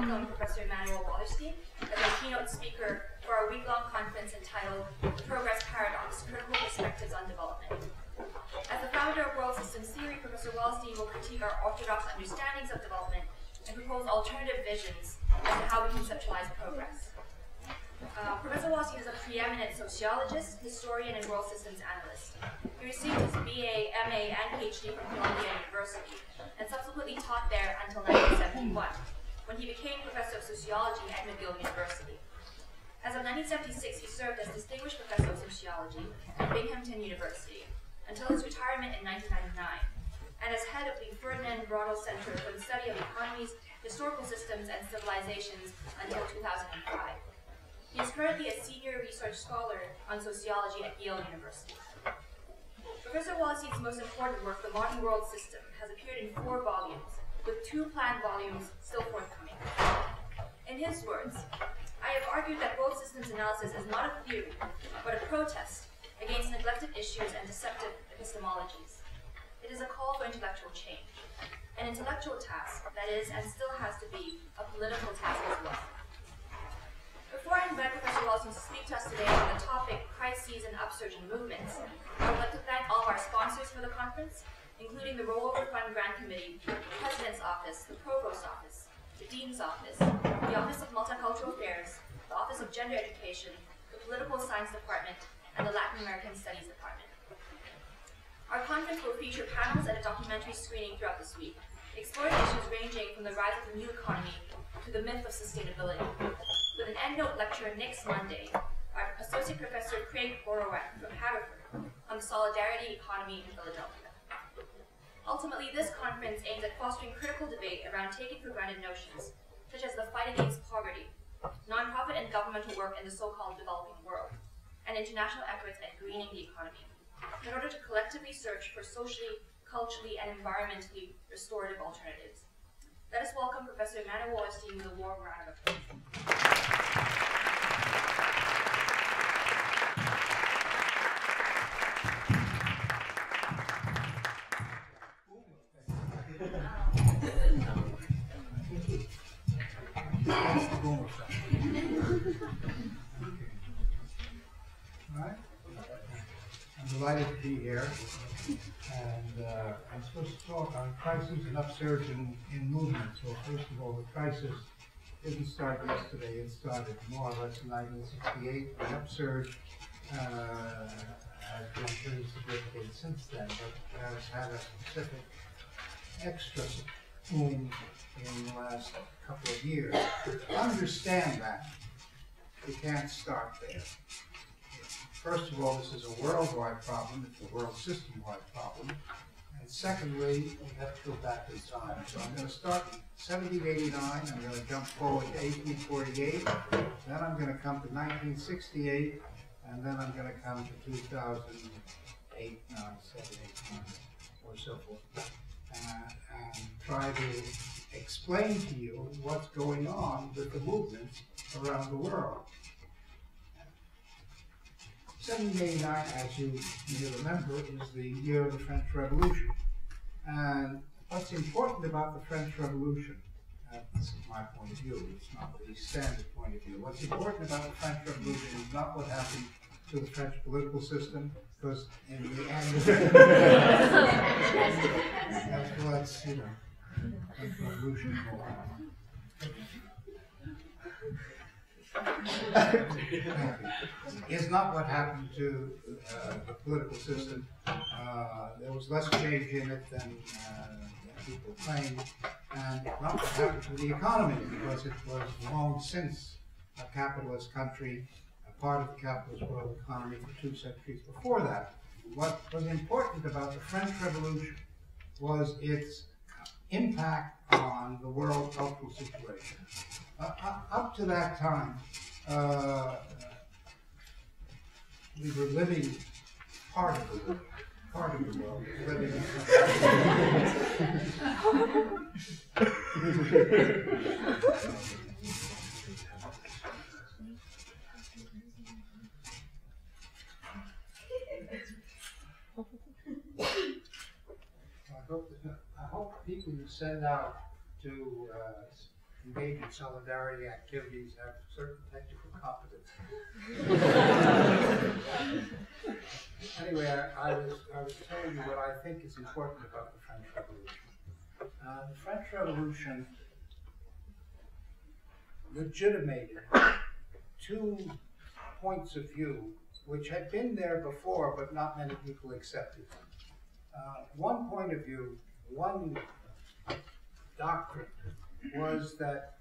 welcome Professor Immanuel Wallerstein as a keynote speaker for our week-long conference entitled The Progress Paradox, Critical Perspectives on Development. As the founder of world systems theory, Professor Wallerstein will critique our orthodox understandings of development and propose alternative visions as to how we conceptualize progress. Professor Wallerstein is a preeminent sociologist, historian, and world systems analyst. He received his BA, MA, and PhD from Columbia University, and subsequently taught there until 1971, when he became professor of sociology at McGill University. As of 1976, he served as distinguished professor of sociology at Binghamton University, until his retirement in 1999, and as head of the Ferdinand Broadel Center for the Study of Economies, Historical Systems, and Civilizations until 2005. He is currently a senior research scholar on sociology at Yale University. Professor Wallerstein's most important work, The Modern World System, has appeared in 4 volumes, with 2 planned volumes still forthcoming. In his words, I have argued that world systems analysis is not a theory, but a protest against neglected issues and deceptive epistemologies. It is a call for intellectual change, an intellectual task that is and still has to be a political task as well. Before I invite Professor Wallerstein to speak to us today on the topic crises and upsurge in movements, I would like to thank all of our sponsors for the conference, including the Rollover Fund Grant Committee, the President's Office, the Provost's Office, the Dean's Office, the Office of Multicultural Affairs, the Office of Gender Education, the Political Science Department, and the Latin American Studies Department. Our conference will feature panels and a documentary screening throughout this week, exploring issues ranging from the rise of the new economy to the myth of sustainability. With an endnote lecture next Monday, our Associate Professor Craig Borowak from Haverford on the solidarity economy in Philadelphia. Ultimately, this conference aims at fostering critical debate around taken for granted notions, such as the fight against poverty, nonprofit and governmental work in the so-called developing world, and international efforts at greening the economy, in order to collectively search for socially, culturally, and environmentally restorative alternatives. Let us welcome Professor Immanuel Wallerstein with a warm round of applause. Alright. I'm delighted to be here, and I'm supposed to talk on crises and upsurge in movements. Well, first of all, the crisis didn't start yesterday. It started more or less in 1968. The upsurge has been pretty significant since then, but has had a specific extra boom in the last couple of years. To understand that, you can't start there. First of all, this is a worldwide problem. It's a world system-wide problem. And secondly, we have to go back in time. So I'm going to start in 1789. I'm going to jump forward to 1848. Then I'm going to come to 1968. And then I'm going to come to 2008, 9, 7, 8, 9, or so forth. And try to explain to you what's going on with the movements around the world. 1789, as you may remember, is the year of the French Revolution. And what's important about the French Revolution, this is my point of view, it's not the standard point of view. What's important about the French Revolution is not what happened to the French political system, because in the end, that's, you know, French Revolution. Is not what happened to the political system. There was less change in it than people claimed, and not what happened to the economy, because it was long since a capitalist country, a part of the capitalist world economy for 2 centuries before that. What was important about the French Revolution was its impact on the world cultural situation. Up to that time, we were living part of the world, living in I hope people you send out to engage in solidarity activities have certain technical competence. Anyway, I was telling you what I think is important about the French Revolution. The French Revolution legitimated two points of view which had been there before, but not many people accepted. One point of view, one doctrine, was that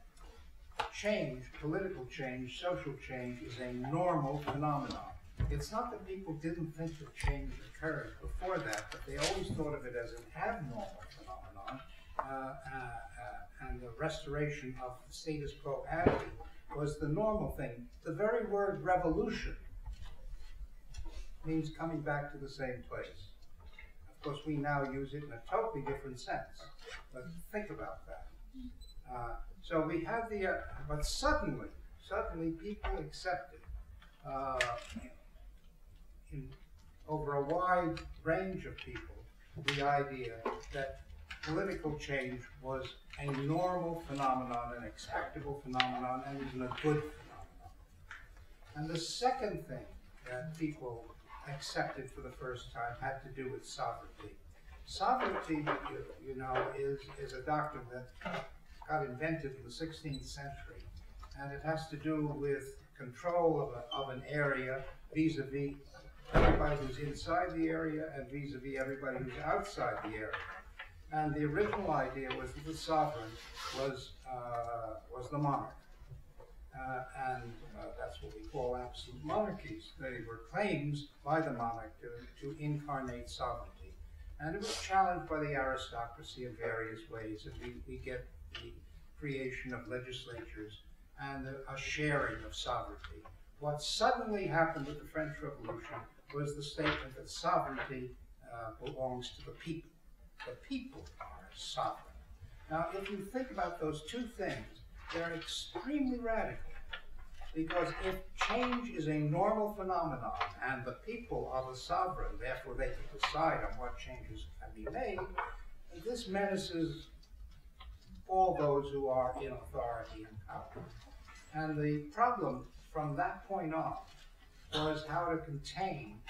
change, political change, social change, is a normal phenomenon. It's not that people didn't think that change occurred before that, but they always thought of it as an abnormal phenomenon, and the restoration of the status quo ante was the normal thing. The very word revolution means coming back to the same place. Of course, we now use it in a totally different sense, but think about that. So we have the, but suddenly people accepted over a wide range of people the idea that political change was a normal phenomenon, an expectable phenomenon, and even a good phenomenon. And the second thing that people accepted for the first time had to do with sovereignty. Sovereignty, you know, is a doctrine that got invented in the 16th century, and it has to do with control of an area vis-a-vis everybody who's inside the area and vis-a-vis everybody who's outside the area. And the original idea was that the sovereign was the monarch. And that's what we call absolute monarchies. They were claims by the monarch to incarnate sovereignty. And it was challenged by the aristocracy in various ways, and we get the creation of legislatures and a sharing of sovereignty. What suddenly happened with the French Revolution was the statement that sovereignty belongs to the people. The people are sovereign. Now, if you think about those two things, they're extremely radical. Because if change is a normal phenomenon and the people are the sovereign, therefore they can decide on what changes can be made, this menaces all those who are in authority and power. And the problem from that point on was how to contain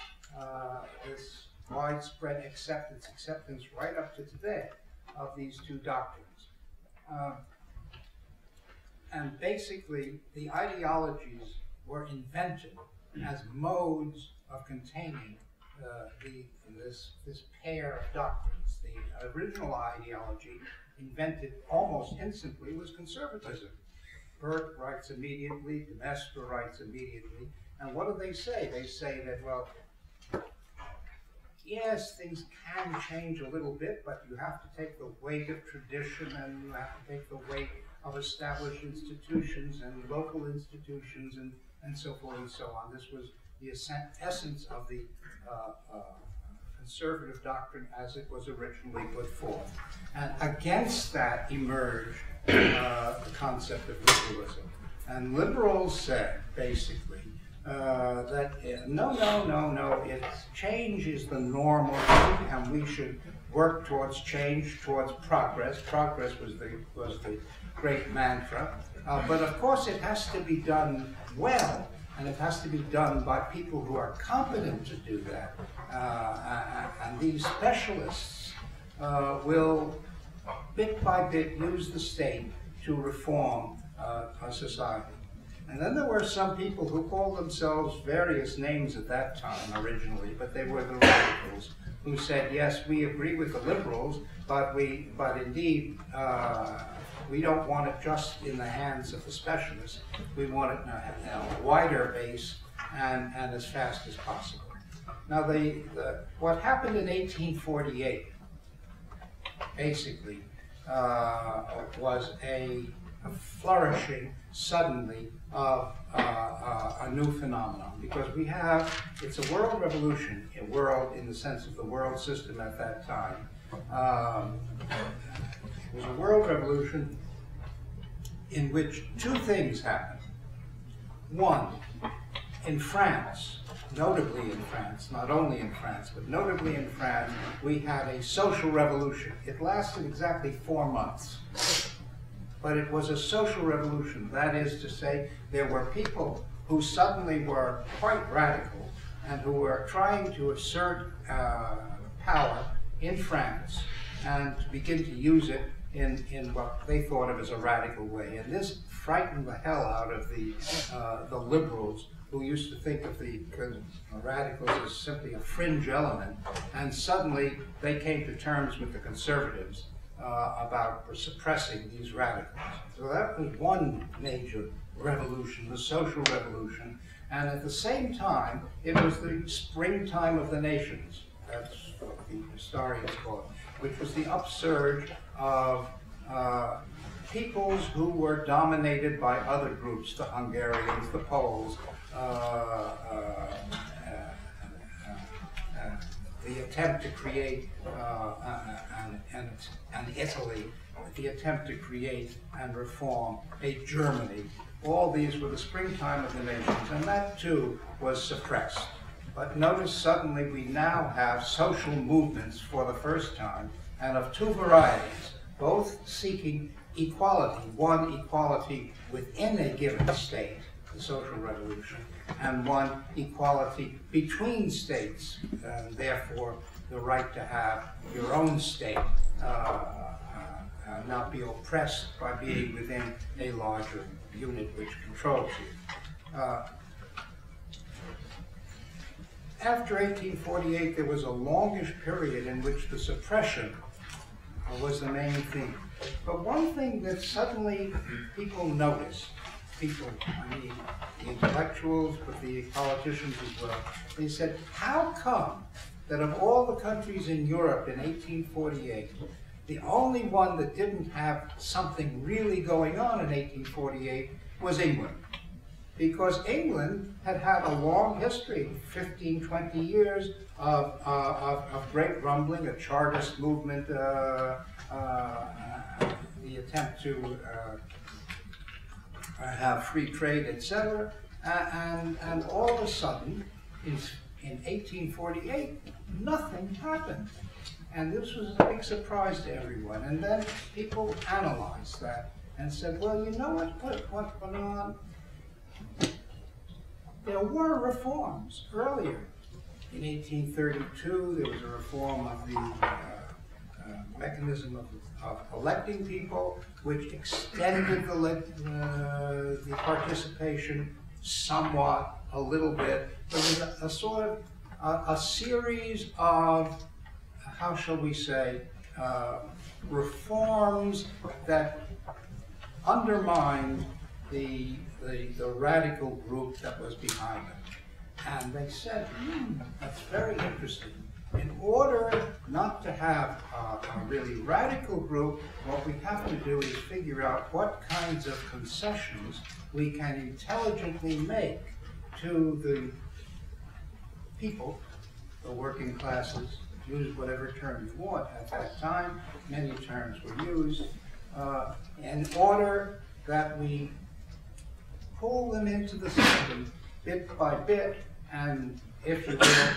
this widespread acceptance right up to today of these two doctrines. And basically, the ideologies were invented as modes of containing this pair of doctrines. The original ideology, invented almost instantly, was conservatism. Birth rights immediately, domestic rights immediately. And what do they say? They say that, well, yes, things can change a little bit, but you have to take the weight of tradition, and you have to take the weight of established institutions and local institutions, and so forth and so on. This was the essence of the conservative doctrine as it was originally put forth. And against that emerged the concept of liberalism. And liberals said, basically, that no, change is the normal thing, and we should work towards change, towards progress. Progress was the great mantra. But of course it has to be done well, and it has to be done by people who are competent to do that. And these specialists will, bit by bit, use the state to reform a society. And then there were some people who called themselves various names at that time originally, but they were the radicals, who said, yes, we agree with the liberals, but indeed we don't want it just in the hands of the specialists. We want it in a wider base and as fast as possible. Now, what happened in 1848, basically, was a flourishing suddenly of a new phenomenon, because it's a world revolution, a world in the sense of the world system at that time. It was a world revolution in which two things happened. One, in France, notably in France, not only in France, but notably in France, we had a social revolution. It lasted exactly 4 months. but it was a social revolution. That is to say, there were people who suddenly were quite radical and who were trying to assert power in France and to begin to use it in what they thought of as a radical way. And this frightened the hell out of the liberals, who used to think of the radicals as simply a fringe element, and suddenly they came to terms with the conservatives about suppressing these radicals. So that was one major revolution, the social revolution, and at the same time, it was the springtime of the nations. That's what the historians call it, which was the upsurge of peoples who were dominated by other groups, the Hungarians, the Poles, the attempt to create, and Italy, the attempt to create and reform a Germany. All these were the springtime of the nations, and that too was suppressed. But notice suddenly we now have social movements for the first time, and of two varieties, both seeking equality. One, equality within a given state, the social revolution, and one, equality between states, and therefore the right to have your own state, not be oppressed by being within a larger unit which controls you. After 1848, there was a longish period in which the suppression was the main theme. But one thing that suddenly people noticed, I mean the intellectuals, but the politicians as well, they said, how come that of all the countries in Europe in 1848, the only one that didn't have something really going on in 1848 was England? Because England had had a long history, 15, 20 years of great rumbling, a Chartist movement, the attempt to have free trade, etc. And all of a sudden, in 1848, nothing happened. And this was a big surprise to everyone. And then people analyzed that and said, well, you know what went on? There were reforms earlier. In 1832, there was a reform of the mechanism of electing people, which extended the participation somewhat, a little bit. There was a sort of a series of, how shall we say, reforms that undermined the radical group that was behind it. And they said, that's very interesting. In order not to have a really radical group, what we have to do is figure out what kinds of concessions we can intelligently make to the people, the working classes, use whatever term you want. At that time, many terms were used, in order that we pull them into the system bit by bit and, if you will,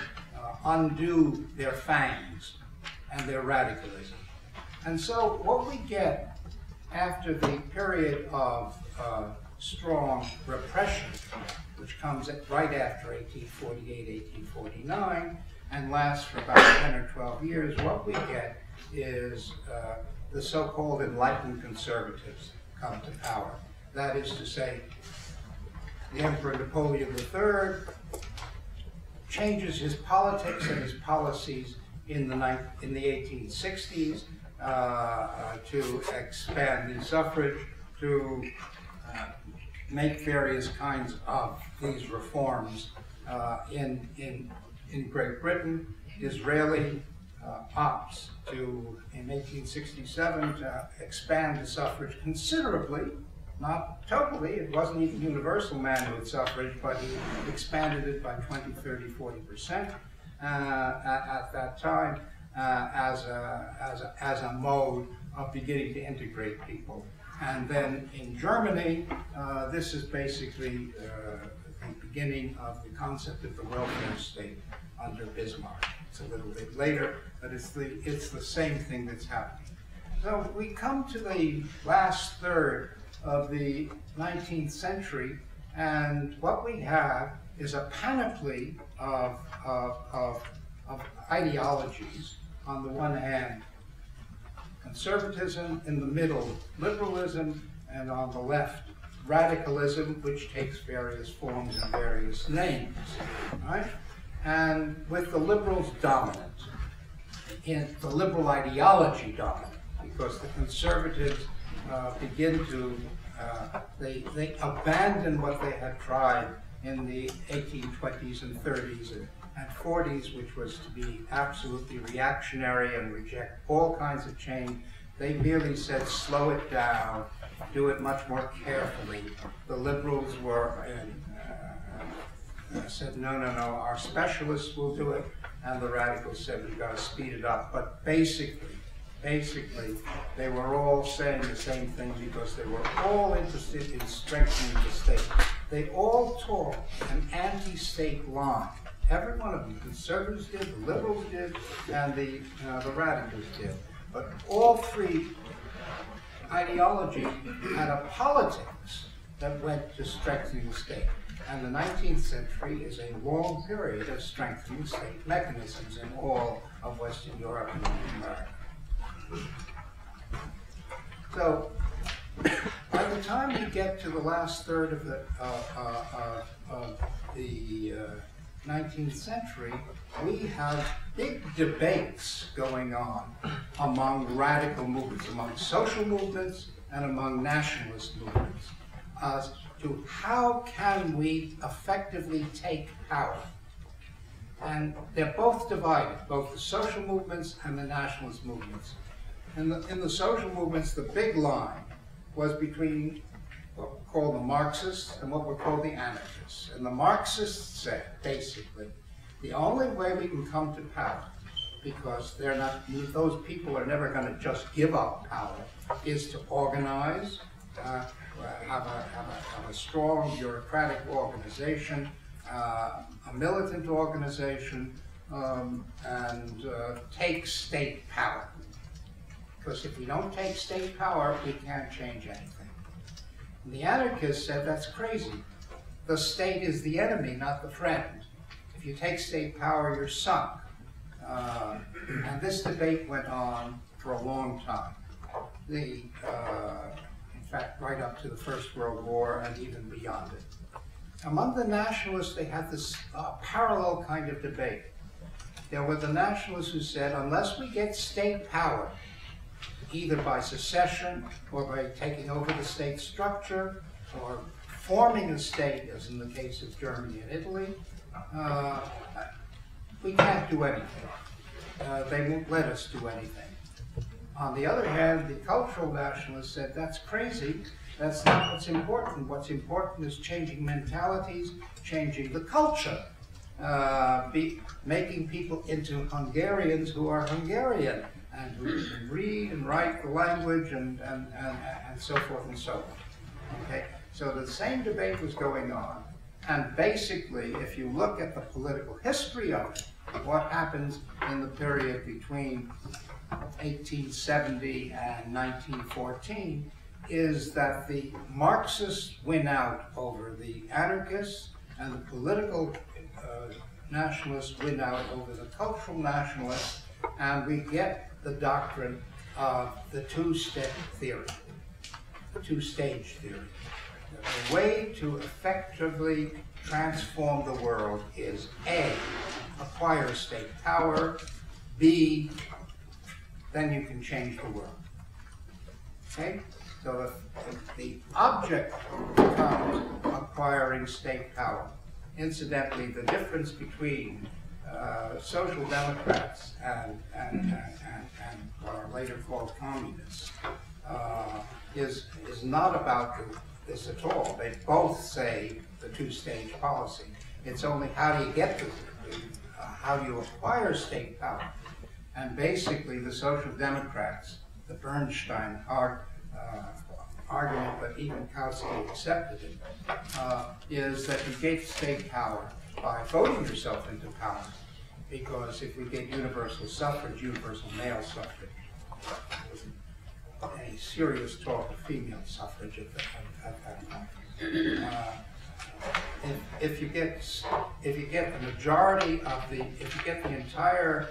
undo their fangs and their radicalism. And so what we get after the period of strong repression, which comes right after 1848, 1849, and lasts for about 10 or 12 years, what we get is the so-called enlightened conservatives come to power. That is to say, the Emperor Napoleon III changes his politics and his policies in the 1860s to expand the suffrage, to make various kinds of these reforms in Great Britain. Disraeli opts to, in 1867, to expand the suffrage considerably. Not totally, it wasn't even universal manhood suffrage, but he expanded it by 20, 30, 40% at that time as a mode of beginning to integrate people. And then in Germany, this is basically the beginning of the concept of the welfare state under Bismarck. It's a little bit later, but it's the same thing that's happening. So we come to the last third of the 19th century, and what we have is a panoply of ideologies. On the one hand, conservatism, in the middle, liberalism, and on the left, radicalism, which takes various forms and various names, right? And with the liberals dominant, in the liberal ideology dominant, because the conservatives begin to, they abandon what they had tried in the 1820s and 30s and 40s, which was to be absolutely reactionary and reject all kinds of change. They merely said, slow it down, do it much more carefully. The liberals were said, no, our specialists will do it, and the radicals said, we've got to speed it up. But basically, they were all saying the same thing because they were all interested in strengthening the state. They all taught an anti-state line. Every one of them, conservatives did, the liberals did, and the radicals did. But all three ideologies had a politics that went to strengthening the state. And the 19th century is a long period of strengthening state mechanisms in all of Western Europe and North America. So, by the time we get to the last third of the 19th century, we have big debates going on among radical movements, among social movements and among nationalist movements, as to how can we effectively take power. And they're both divided, both the social movements and the nationalist movements. In the social movements, the big line was between what we call the Marxists and what were called the anarchists. And the Marxists said, basically, the only way we can come to power, because they're not, those people are never going to just give up power, is to organize, have a strong bureaucratic organization, a militant organization, and take state power. Because if we don't take state power, we can't change anything. And the anarchists said that's crazy. The state is the enemy, not the friend. If you take state power, you're sunk. And this debate went on for a long time. In fact, right up to the First World War and even beyond it. Among the nationalists, they had this parallel kind of debate. There were the nationalists who said, unless we get state power, either by secession or by taking over the state structure or forming a state, as in the case of Germany and Italy, we can't do anything. They won't let us do anything. On the other hand, the cultural nationalists said, that's crazy, that's not what's important. What's important is changing mentalities, changing the culture, making people into Hungarians who are Hungarian, and who can read and write the language and so forth and so on. Okay? So the same debate was going on, and basically, if you look at the political history of it, what happens in the period between 1870 and 1914 is that the Marxists win out over the anarchists, and the political nationalists win out over the cultural nationalists, and we get the doctrine of the two-step theory, the two-stage theory. The way to effectively transform the world is A, acquire state power, B, then you can change the world. Okay? So the object becomes acquiring state power. Incidentally, the difference between social democrats and what are later called communists is not about this at all. They both say the two-stage policy. It's only how do you get to how do you acquire state power? And basically, the social democrats, the Bernstein argument, but even Kautsky accepted it, is that you get state power by voting yourself into power. Because if we get universal suffrage, universal male suffrage. any serious talk of female suffrage at that time. If you get the majority of if you get the entire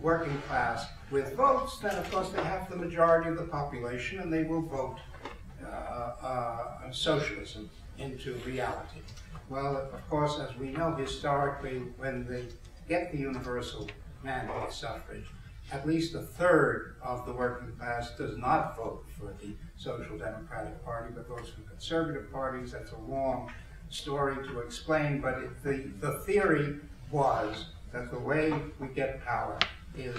working class with votes, then of course they have the majority of the population and they will vote socialism into reality. Well, of course, as we know historically, when they get the universal mandate suffrage, at least a third of the working class does not vote for the Social Democratic Party, but votes for conservative parties. That's a long story to explain, but the theory was that the way we get power is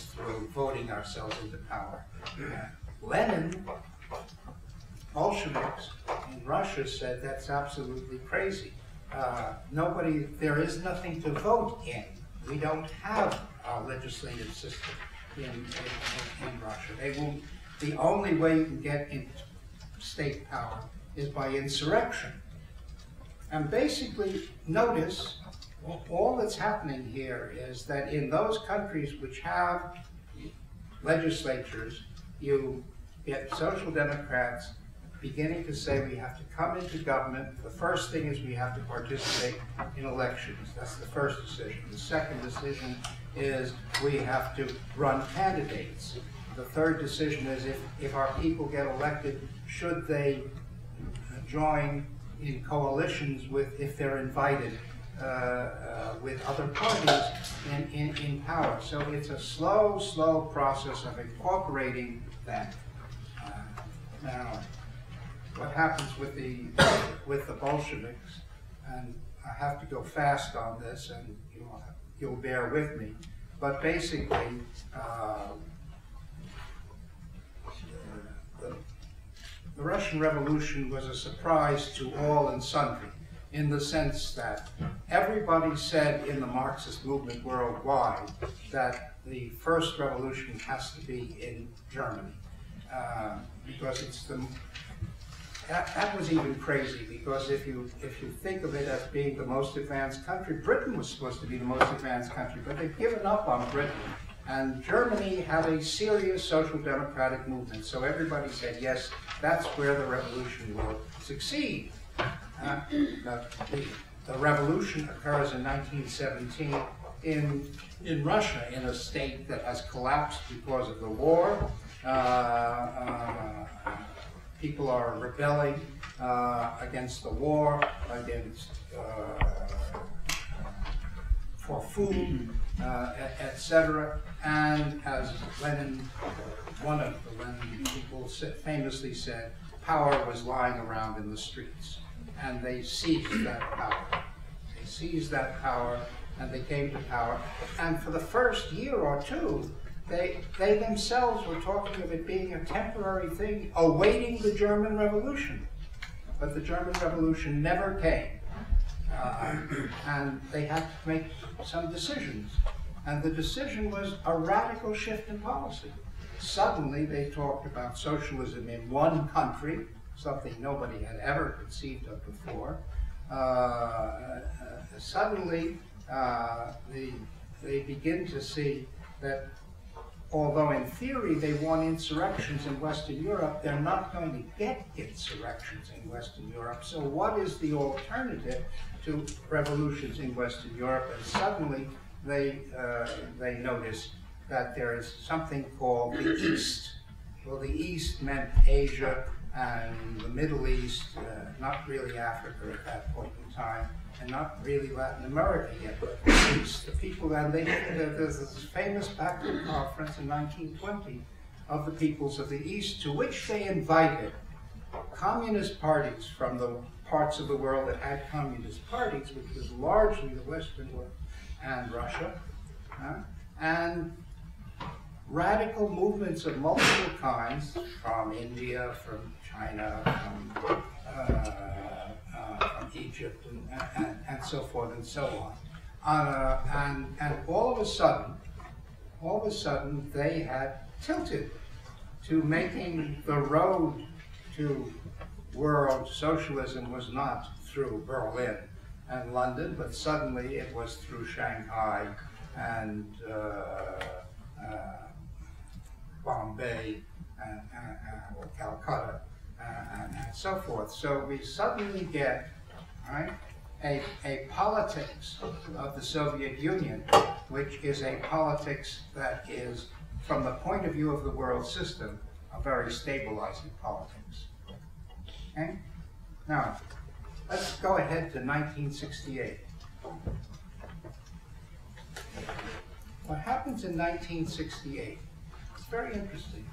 through voting ourselves into power. Lenin, Bolsheviks in Russia said that's absolutely crazy. There is nothing to vote in. We don't have a legislative system in Russia. The only way you can get into state power is by insurrection. And basically, notice, all that's happening here is that in those countries which have legislatures, you get social democrats beginning to say we have to come into government. The first thing is we have to participate in elections. That's the first decision. The second decision is we have to run candidates. The third decision is if our people get elected, should they join in coalitions if they're invited with other parties in power. So it's a slow process of incorporating them. Now, what happens with the Bolsheviks, and I have to go fast on this, and you'll bear with me, but basically, the Russian Revolution was a surprise to all and sundry, in the sense that everybody said in the Marxist movement worldwide that the first revolution has to be in Germany, because it's that was even crazy, because if you think of it as being the most advanced country, Britain was supposed to be the most advanced country, but they've given up on Britain. And Germany had a serious social democratic movement, so everybody said, yes, that's where the revolution will succeed. The revolution occurs in 1917 in Russia, in a state that has collapsed because of the war. People are rebelling against the war, for food, etc. And as one of the Lenin people famously said, power was lying around in the streets. And they seized that power. They seized that power and they came to power. And for the first year or two, they themselves were talking of it being a temporary thing, awaiting the German Revolution. But the German Revolution never came. And they had to make some decisions. And the decision was a radical shift in policy. Suddenly they talked about socialism in one country, something nobody had ever conceived of before. Suddenly they begin to see that although in theory they want insurrections in Western Europe, they're not going to get insurrections in Western Europe. So what is the alternative to revolutions in Western Europe? And suddenly they notice that there is something called the East. Well, the East meant Asia and the Middle East, not really Africa at that point in time, and not really Latin America yet, but the East. The people that there's this famous Backward Conference in 1920 of the peoples of the East, to which they invited communist parties from the parts of the world that had communist parties, which was largely the Western world and Russia, and radical movements of multiple kinds, from India, from China, from Egypt, and so forth and so on. And all of a sudden, they had tilted to making the road to world socialism was not through Berlin and London, but suddenly it was through Shanghai and Bombay or Calcutta, and so forth. So we suddenly get, right, a politics of the Soviet Union, which is a politics that is, from the point of view of the world system, a very stabilizing politics. Okay? Now, let's go ahead to 1968. What happens in 1968? It's very interesting.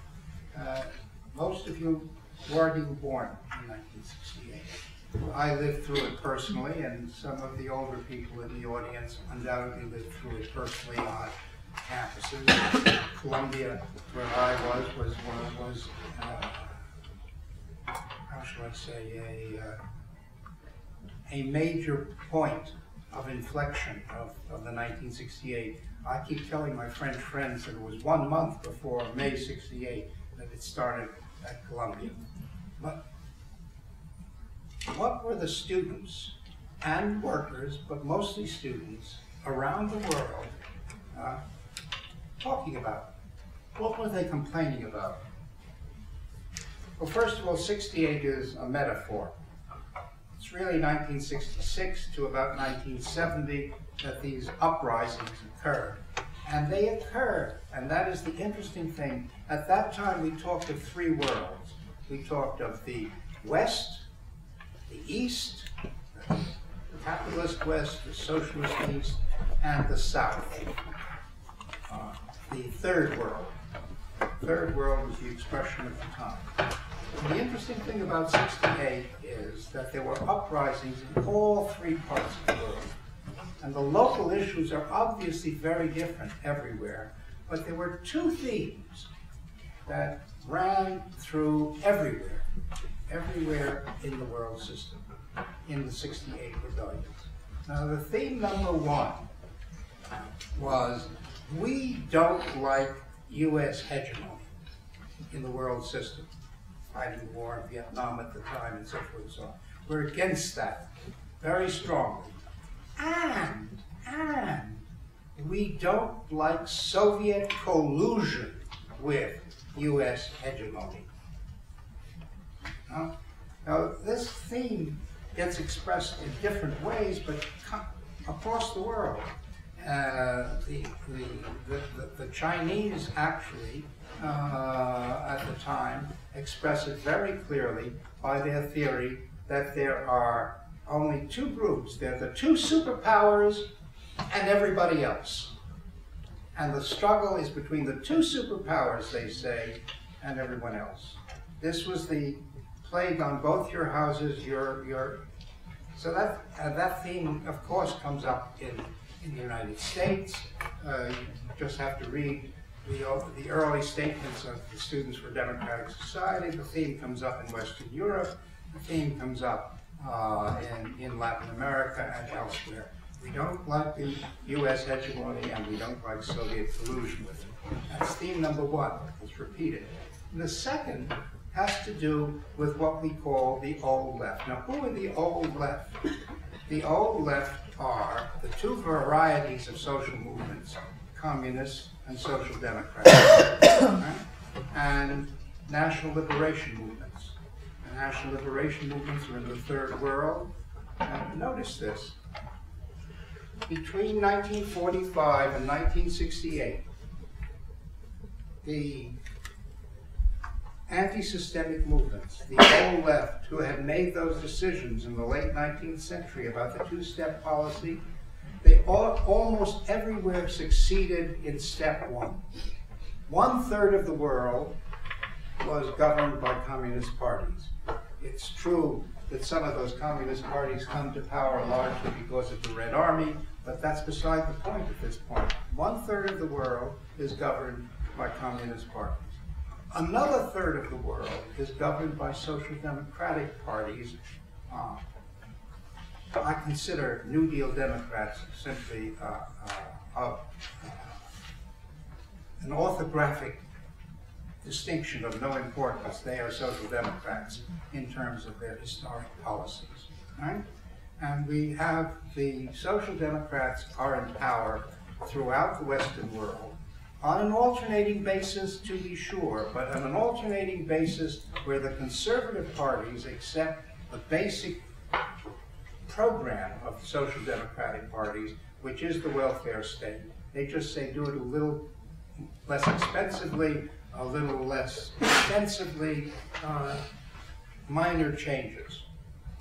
Most of you weren't even born in 1968. I lived through it personally, and some of the older people in the audience undoubtedly lived through it personally on campuses. Columbia, where I was how shall I say, a major point of inflection of the 1968. I keep telling my French friends that it was 1 month before May 68 that it started at Columbia. But what were the students and workers, but mostly students, around the world talking about? What were they complaining about? Well, first of all, 68 is a metaphor. It's really 1966 to about 1970 that these uprisings occurred. And they occurred, and that is the interesting thing. At that time, we talked of three worlds. We talked of the West, the East, the capitalist West, the socialist East, and the South, the third world. Third world was the expression of the time. And the interesting thing about 68 is that there were uprisings in all three parts of the world. And the local issues are obviously very different everywhere, but there were two themes that ran through everywhere in the world system, in the 68 rebellions. Now, the theme number one was, we don't like U.S. hegemony in the world system, fighting the war in Vietnam at the time and so forth and so on. We're against that very strongly. And we don't like Soviet collusion with U.S. hegemony. Now, this theme gets expressed in different ways, but across the world. The Chinese actually, at the time, express it very clearly by their theory that there are only two groups. They're the two superpowers and everybody else. And the struggle is between the two superpowers, they say, and everyone else. This was the plague on both your houses, so that theme, of course, comes up in the United States. You just have to read the early statements of the Students for Democratic Society. The theme comes up in Western Europe. The theme comes up in Latin America and elsewhere. We don't like the U.S. hegemony, and we don't like Soviet collusion with it. That's theme number one. It's repeated. And the second has to do with what we call the old left. Now, who are the old left? The old left are the two varieties of social movements, communists and social democrats, right? And national liberation movements. The national liberation movements are in the third world. And notice this. Between 1945 and 1968, the anti-systemic movements, the old left, who had made those decisions in the late 19th century about the two-step policy, they almost everywhere succeeded in step one. 1/3 of the world was governed by communist parties. It's true that some of those communist parties come to power largely because of the Red Army, but that's beside the point at this point. 1/3 of the world is governed by communist parties. Another third of the world is governed by social democratic parties. I consider New Deal Democrats simply an orthographic distinction of no importance. They are social democrats in terms of their historic policies. Right? And we have the social democrats are in power throughout the Western world on an alternating basis to be sure, but on an alternating basis where the conservative parties accept the basic program of the social democratic parties, which is the welfare state. They just say do it a little less expensively, a little less extensively, minor changes.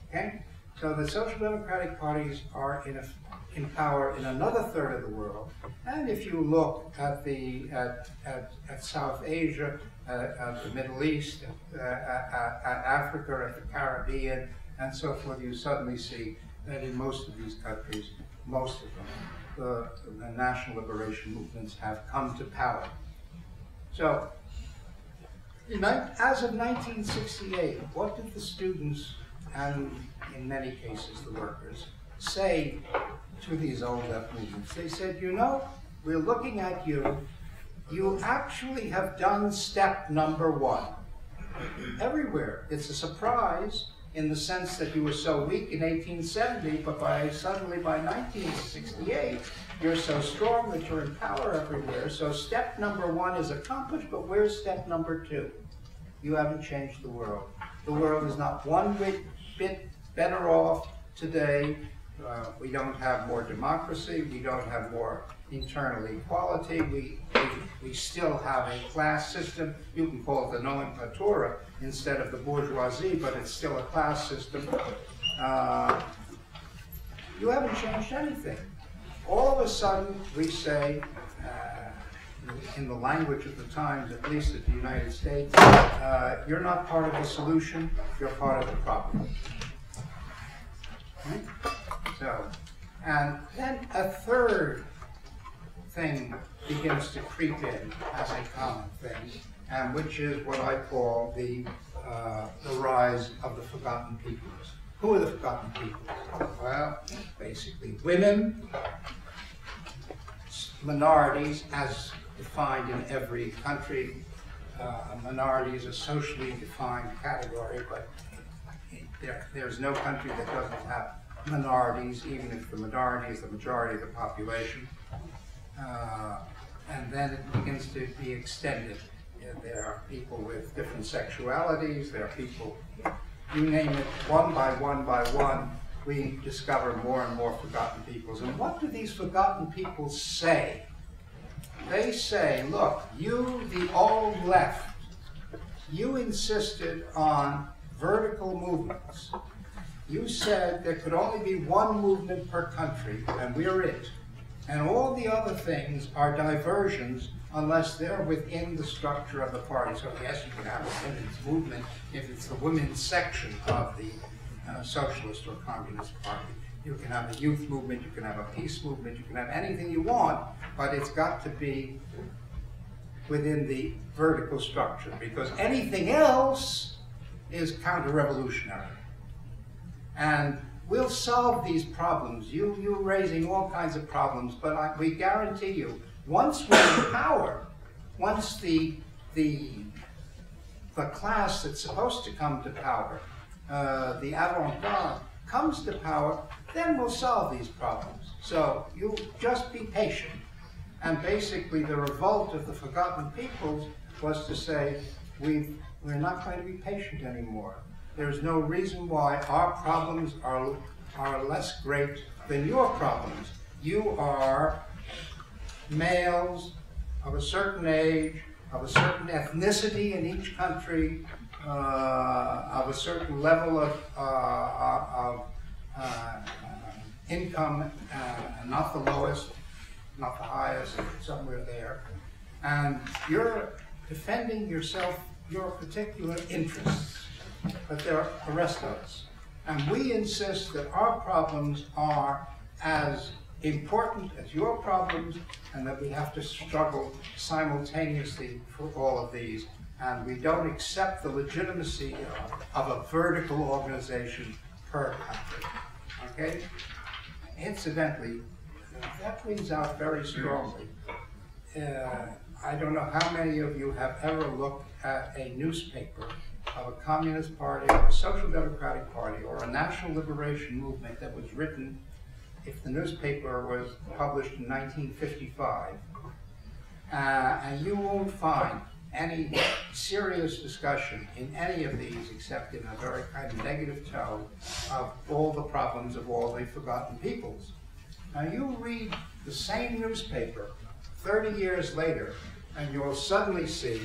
Okay? So the social democratic parties are in power in another third of the world. And if you look at at South Asia, at the Middle East, at Africa, at the Caribbean, and so forth, you suddenly see that in most of these countries, most of them, the national liberation movements have come to power. So, as of 1968, what did the students, and in many cases the workers, say to these old left movements? They said, you know, we're looking at you. You actually have done step number one. Everywhere. It's a surprise in the sense that you were so weak in 1870, but suddenly by 1968, you're so strong that you're in power everywhere. So step number one is accomplished, but where's step number two? You haven't changed the world. The world is not one bit better off today. We don't have more democracy. We don't have more internal equality. We still have a class system. You can call it the nomenclatura instead of the bourgeoisie, but it's still a class system. You haven't changed anything. All of a sudden, we say, in the language of the times, at least at the United States, you're not part of the solution, you're part of the problem. Right? So, and then a third thing begins to creep in as a common thing, and which is what I call the rise of the forgotten peoples. Who are the forgotten peoples? Well, basically women, minorities as defined in every country. Minority is a socially defined category, but there's no country that doesn't have minorities, even if the minority is the majority of the population. And then it begins to be extended. There are people with different sexualities, there are people, you name it, one by one, we discover more and more forgotten peoples. And what do these forgotten peoples say? They say, look, you, the old left, you insisted on vertical movements. You said there could only be one movement per country, and we're it. And all the other things are diversions unless they're within the structure of the party. So yes, you can have a women's movement if it's the women's section of the Socialist or Communist Party. You can have a youth movement, you can have a peace movement, you can have anything you want, but it's got to be within the vertical structure, because anything else is counter-revolutionary. And we'll solve these problems. You're raising all kinds of problems, but we guarantee you, once we're in power, once the class that's supposed to come to power, the avant-garde, comes to power, then we'll solve these problems. So you just be patient. And basically the revolt of the forgotten peoples was to say, we're not going to be patient anymore. There's no reason why our problems are less great than your problems. You are males of a certain age, of a certain ethnicity in each country, of a certain level of income, not the lowest, not the highest, somewhere there. And you're defending yourself, your particular interests, but there are the rest of us. And we insist that our problems are as important as your problems, and that we have to struggle simultaneously for all of these. And we don't accept the legitimacy of a vertical organization per country. Okay? Incidentally, that brings out very strongly. I don't know how many of you have ever looked at a newspaper of a communist party, or a social democratic party, or a national liberation movement that was written, if the newspaper was published in 1955, And you won't find any serious discussion in any of these except in a very kind of negative tone of all the problems of all the forgotten peoples. Now you read the same newspaper 30 years later and you'll suddenly see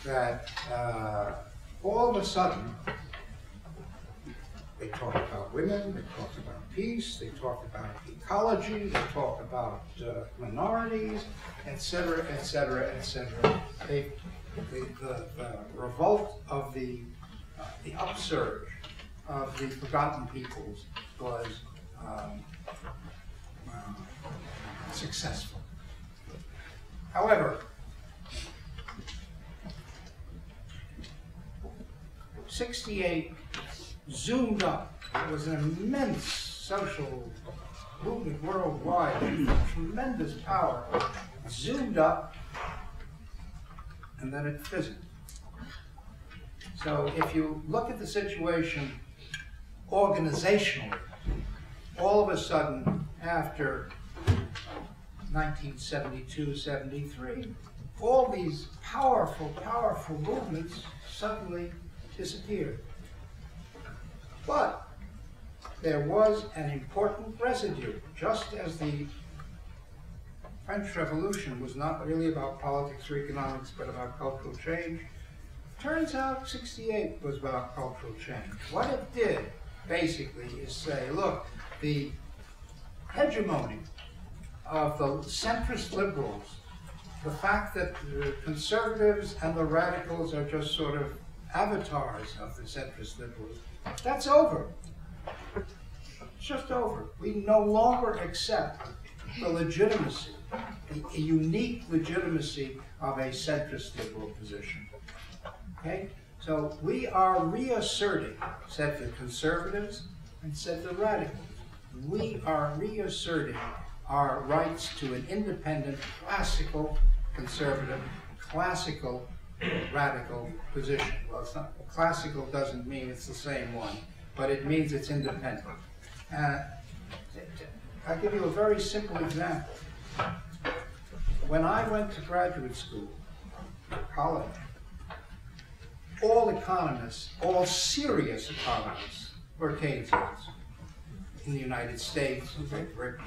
that all of a sudden they talk about women, they talk about peace, they talk about ecology, they talk about minorities, etc., etc., etc. The revolt of the upsurge of the forgotten peoples was successful. However, 68 zoomed up. It was an immense social movement worldwide, tremendous power, zoomed up, and then it fizzled. So if you look at the situation organizationally, all of a sudden, after 1972-73, all these powerful movements suddenly disappeared. But there was an important residue, just as the French Revolution was not really about politics or economics, but about cultural change. Turns out 68 was about cultural change. What it did, basically, is say, look, the hegemony of the centrist liberals, the fact that the conservatives and the radicals are just sort of avatars of the centrist liberals, that's over. It's just over. We no longer accept the legitimacy, the unique legitimacy of a centrist liberal position. Okay? So we are reasserting, said the conservatives and said the radicals, we are reasserting our rights to an independent, classical conservative, classical radical position. Well, it's not, classical doesn't mean it's the same one, but it means it's independent. I'll give you a very simple example. When I went to graduate school, college, all economists, all serious economists, were Keynesians. In the United States, in Great Britain,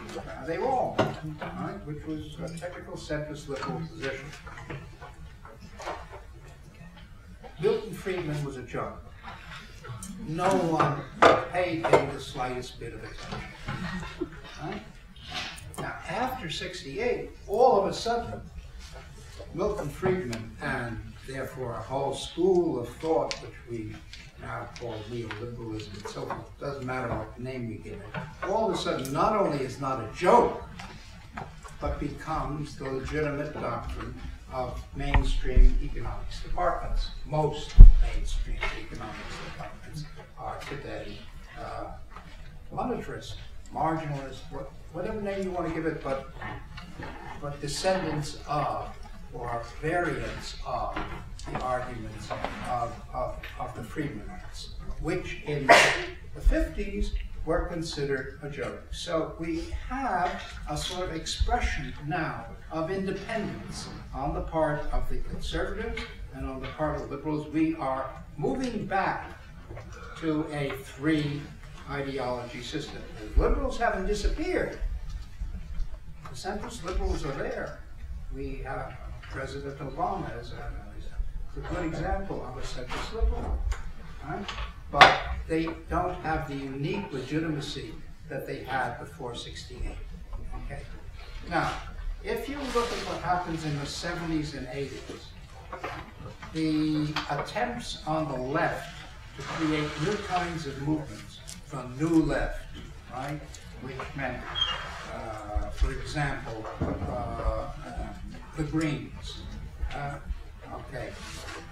they were all, right, which was a typical centrist liberal position. Milton Friedman was a joke. No one paid him the slightest bit of attention. Right? Now, after 68, all of a sudden, Milton Friedman, and therefore a whole school of thought, which we now call neoliberalism and so forth, doesn't matter what name we give it, all of a sudden not only is not a joke, but becomes the legitimate doctrine of mainstream economics departments. Most mainstream economics departments are today monetarist, marginalist, whatever name you want to give it, but descendants of or variants of the arguments of the Friedmanites, which in the 50s were considered a joke. So we have a sort of expression now of independence on the part of the conservatives and on the part of the liberals. We are moving back to a three ideology system. The liberals haven't disappeared. The centrist liberals are there. We have President Obama as a good example of a centrist liberal, right? But they don't have the unique legitimacy that they had before 68. Okay. Now, if you look at what happens in the 70s and 80s, the attempts on the left to create new kinds of movements, the new left, right, which meant, for example, the Greens. Okay,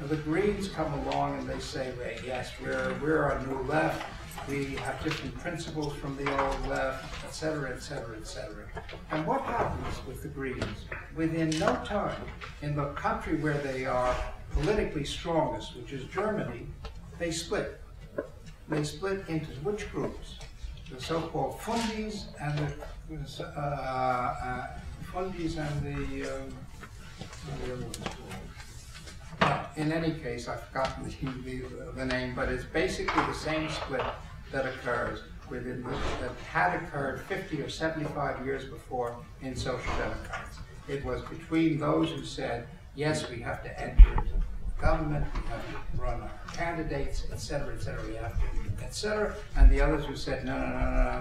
now, the Greens come along and they say, well, yes, we're a new left. We have different principles from the old left, etc., etc., etc. And what happens with the Greens? Within no time, in the country where they are politically strongest, which is Germany, they split. They split into which groups? The so-called Fundis and the In any case, I've forgotten the name, but it's basically the same split that occurs that had occurred 50 or 75 years before in social democrats. It was between those who said, yes, we have to enter into government, we have to run our candidates, etc., we have to, etc., and the others who said, no,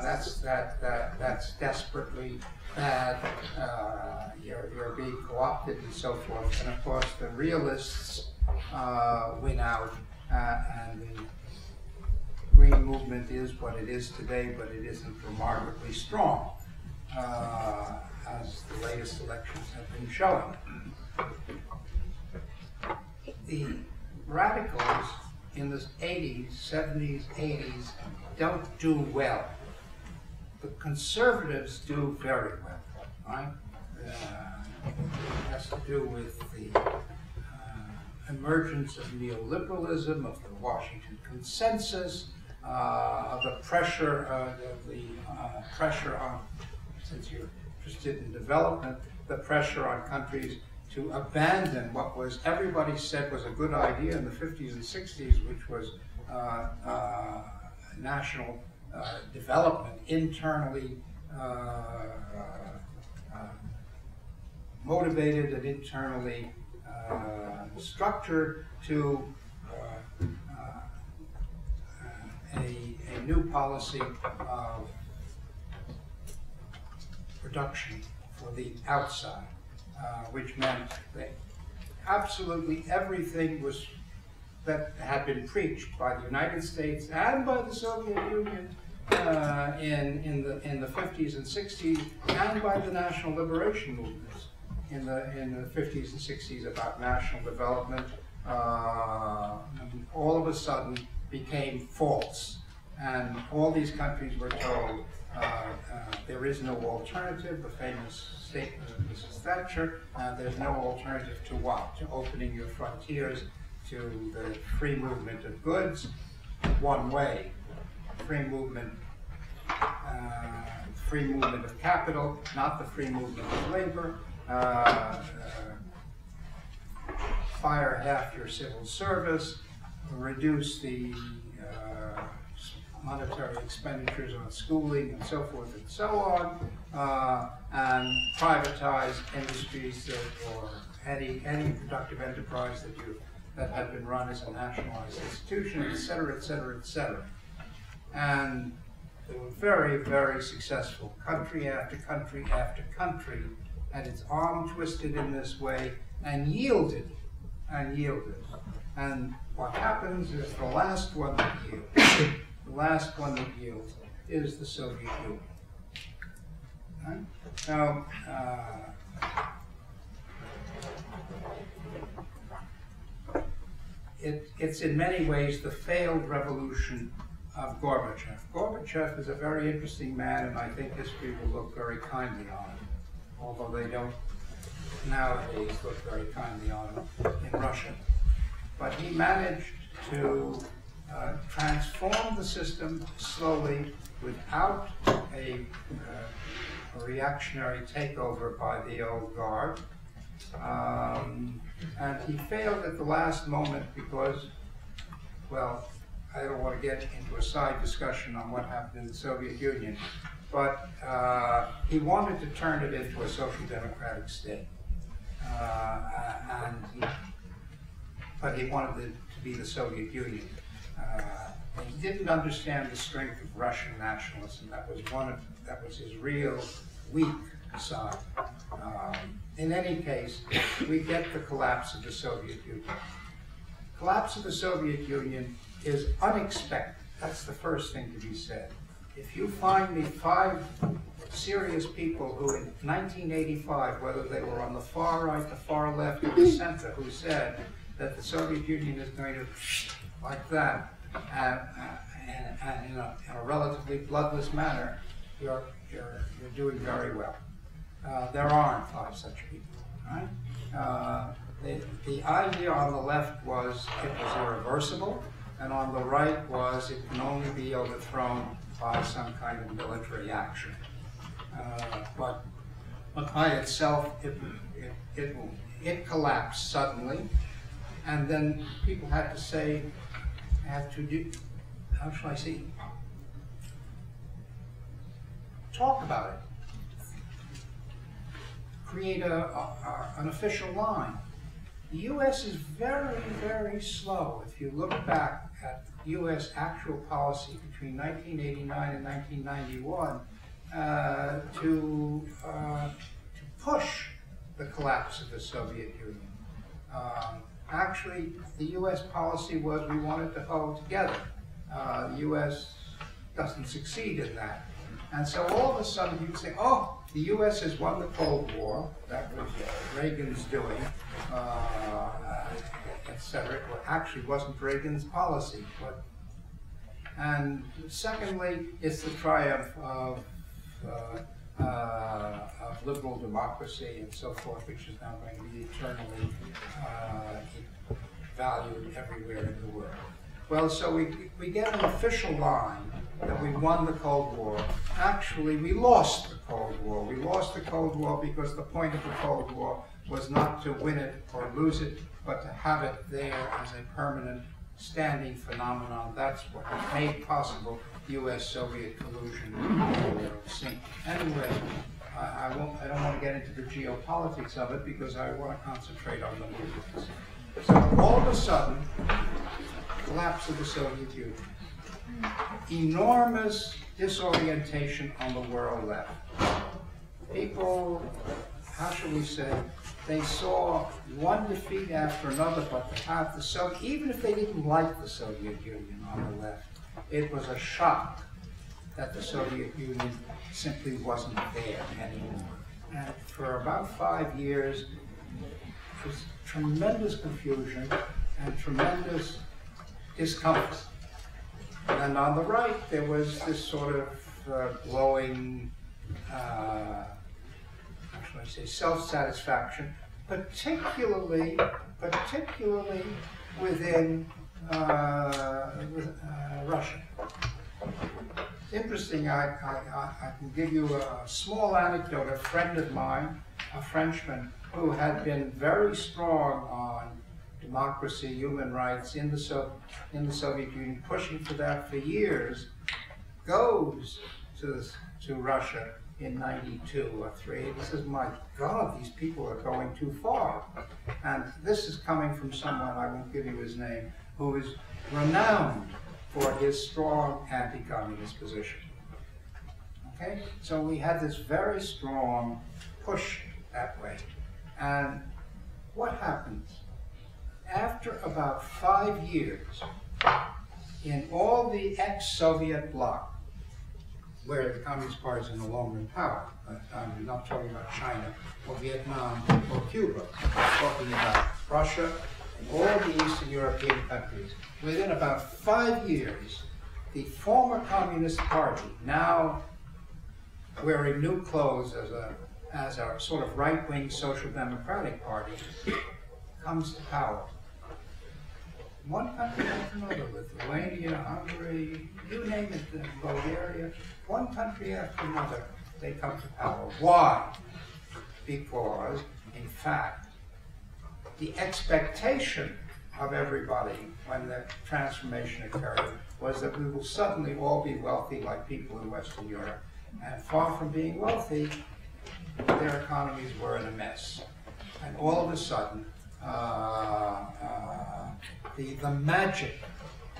that's desperately bad, you're being co-opted and so forth. And of course, the realists win out, and the Green movement is what it is today, but it isn't remarkably strong, as the latest elections have been showing. The radicals in the 80s, 70s, 80s don't do well. The conservatives do very well, right? It has to do with the emergence of neoliberalism, of the Washington Consensus, of the pressure, pressure on, since you're interested in development, the pressure on countries to abandon what was everybody said was a good idea in the 50s and 60s, which was national development, internally motivated and internally structured, to a new policy of production for the outside, which meant that absolutely everything was that had been preached by the United States and by the Soviet Union in the 50s and 60s, and by the national liberation movements in the 50s and 60s about national development, all of a sudden became false. And all these countries were told there is no alternative, the famous statement of Mrs. Thatcher, there's no alternative to what? To opening your frontiers to the free movement of goods, one way, free movement of capital, not the free movement of labor, fire half your civil service, reduce the monetary expenditures on schooling and so forth and so on, and privatize industries or any productive enterprise that had been run as a nationalized institution, et cetera, et cetera, et cetera. And they were very, very successful. Country after country after country had its arm twisted in this way and yielded, and yielded. And what happens is the last one that yields, the last one that yields is the Soviet Union. Right? Now, it's in many ways the failed revolution of Gorbachev. Gorbachev is a very interesting man, and I think history will look very kindly on him, although they don't nowadays look very kindly on him in Russia. But he managed to transform the system slowly without a reactionary takeover by the old guard. And he failed at the last moment because, well, I don't want to get into a side discussion on what happened in the Soviet Union, but he wanted to turn it into a social democratic state. But he wanted it to be the Soviet Union. He didn't understand the strength of Russian nationalism. That was his real weak side. In any case, we get the collapse of the Soviet Union. Collapse of the Soviet Union is unexpected. That's the first thing to be said. If you find me 5 serious people who in 1985, whether they were on the far right, the far left, or the center, who said that the Soviet Union is going to like that, and in a relatively bloodless manner, you're doing very well. There aren't 5 such people, right? The idea on the left was it was irreversible, and on the right was it can only be overthrown by some kind of military action. But but by itself, it collapsed suddenly, and then people had to say, how shall I say, talk about it, create an official line. The U.S. is very, very slow. If you look back at U.S. actual policy between 1989 and 1991 to push the collapse of the Soviet Union. Actually, the U.S. policy was we wanted to hold together. The U.S. doesn't succeed in that. And so all of a sudden you can say, oh, the U.S. has won the Cold War. That was Reagan's doing, etc. Well, actually wasn't Reagan's policy. And secondly, it's the triumph of liberal democracy and so forth, which is now going to be eternally valued everywhere in the world. Well, so we get an official line that we won the Cold War. Actually, we lost the Cold War. We lost the Cold War because the point of the Cold War was not to win it or lose it, but to have it there as a permanent standing phenomenon. That's what made possible U.S.-Soviet collusion. Anyway, I don't want to get into the geopolitics of it because I want to concentrate on the movements. So all of a sudden, collapse of the Soviet Union. Enormous disorientation on the world left. People, how shall we say, they saw one defeat after another, but to have the Soviet, even if they didn't like the Soviet Union on the left, it was a shock that the Soviet Union simply wasn't there anymore. And for about 5 years, it was tremendous confusion and tremendous discomfort. And on the right, there was this sort of glowing, how shall I say, self-satisfaction, particularly within Russia. It's interesting, I can give you a small anecdote. A friend of mine, a Frenchman, who had been very strong on democracy, human rights in the Soviet Union, pushing for that for years, goes to Russia in '92 or '3. He says, "My God, these people are going too far." And this is coming from someone, I won't give you his name, who is renowned for his strong anti-communist position. Okay, so we had this very strong push that way. And what happens? After about 5 years, in all the ex-Soviet bloc, where the Communist Party is no longer in power, I'm not talking about China or Vietnam or Cuba, I'm talking about Russia and all the Eastern European countries. Within about 5 years, the former Communist Party, now wearing new clothes as a sort of right-wing social democratic party, comes to power. One country after another, Lithuania, Hungary, you name it, Bulgaria, one country after another, they come to power. Why? Because, in fact, the expectation of everybody when the transformation occurred was that we will suddenly all be wealthy like people in Western Europe. And far from being wealthy, their economies were in a mess. And all of a sudden, the magic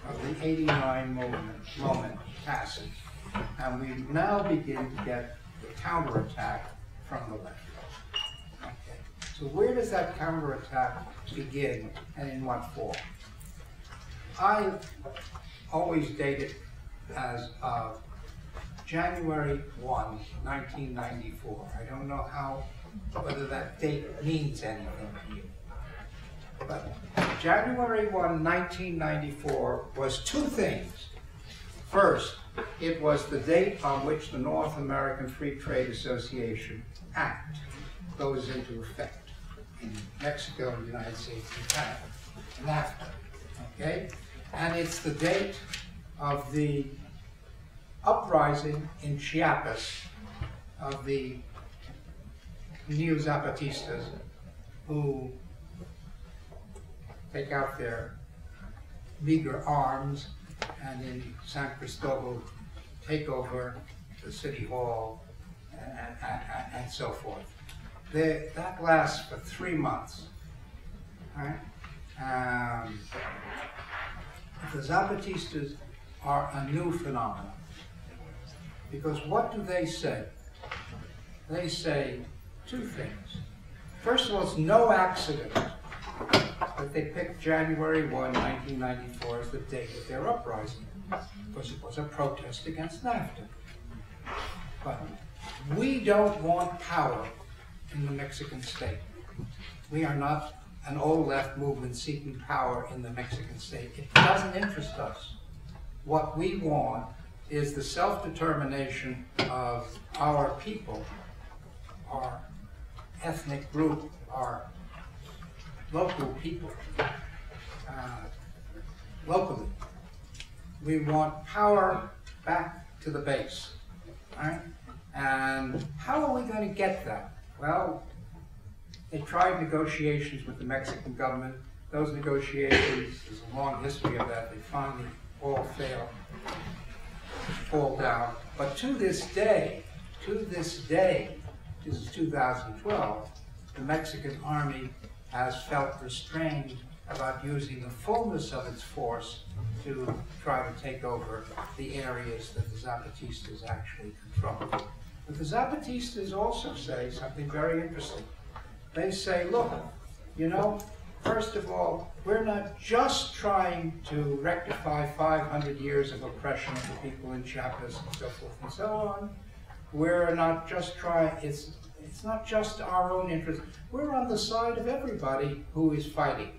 of the '89 moment passes, and we now begin to get the counterattack from the left. Okay. So where does that counterattack begin, and in what form? I always date it as of January 1, 1994. I don't know whether that date means anything to you. But January 1, 1994 was two things. First, it was the date on which the North American Free Trade Association Act goes into effect in Mexico, the United States, and Canada, and NAFTA. Okay? And it's the date of the uprising in Chiapas of the neo-Zapatistas who take out their meager arms and in San Cristobal take over the city hall and so forth. That lasts for 3 months. Right? The Zapatistas are a new phenomenon. Because what do they say? They say two things. First of all, it's no accident that they picked January 1, 1994 as the date of their uprising, because it was a protest against NAFTA. But we don't want power in the Mexican state. We are not an old left movement seeking power in the Mexican state. It doesn't interest us. What we want is the self-determination of our people, our ethnic group, our local people, locally. We want power back to the base, right? And how are we going to get that? Well, they tried negotiations with the Mexican government. Those negotiations, there's a long history of that, they finally all failed, fall down. But to this day, this is 2012, the Mexican army has felt restrained about using the fullness of its force to try to take over the areas that the Zapatistas actually control. But the Zapatistas also say something very interesting. They say, look, you know, first of all, we're not just trying to rectify 500 years of oppression of the people in Chiapas and so forth and so on. We're not just trying, it's not just our own interest. We're on the side of everybody who is fighting.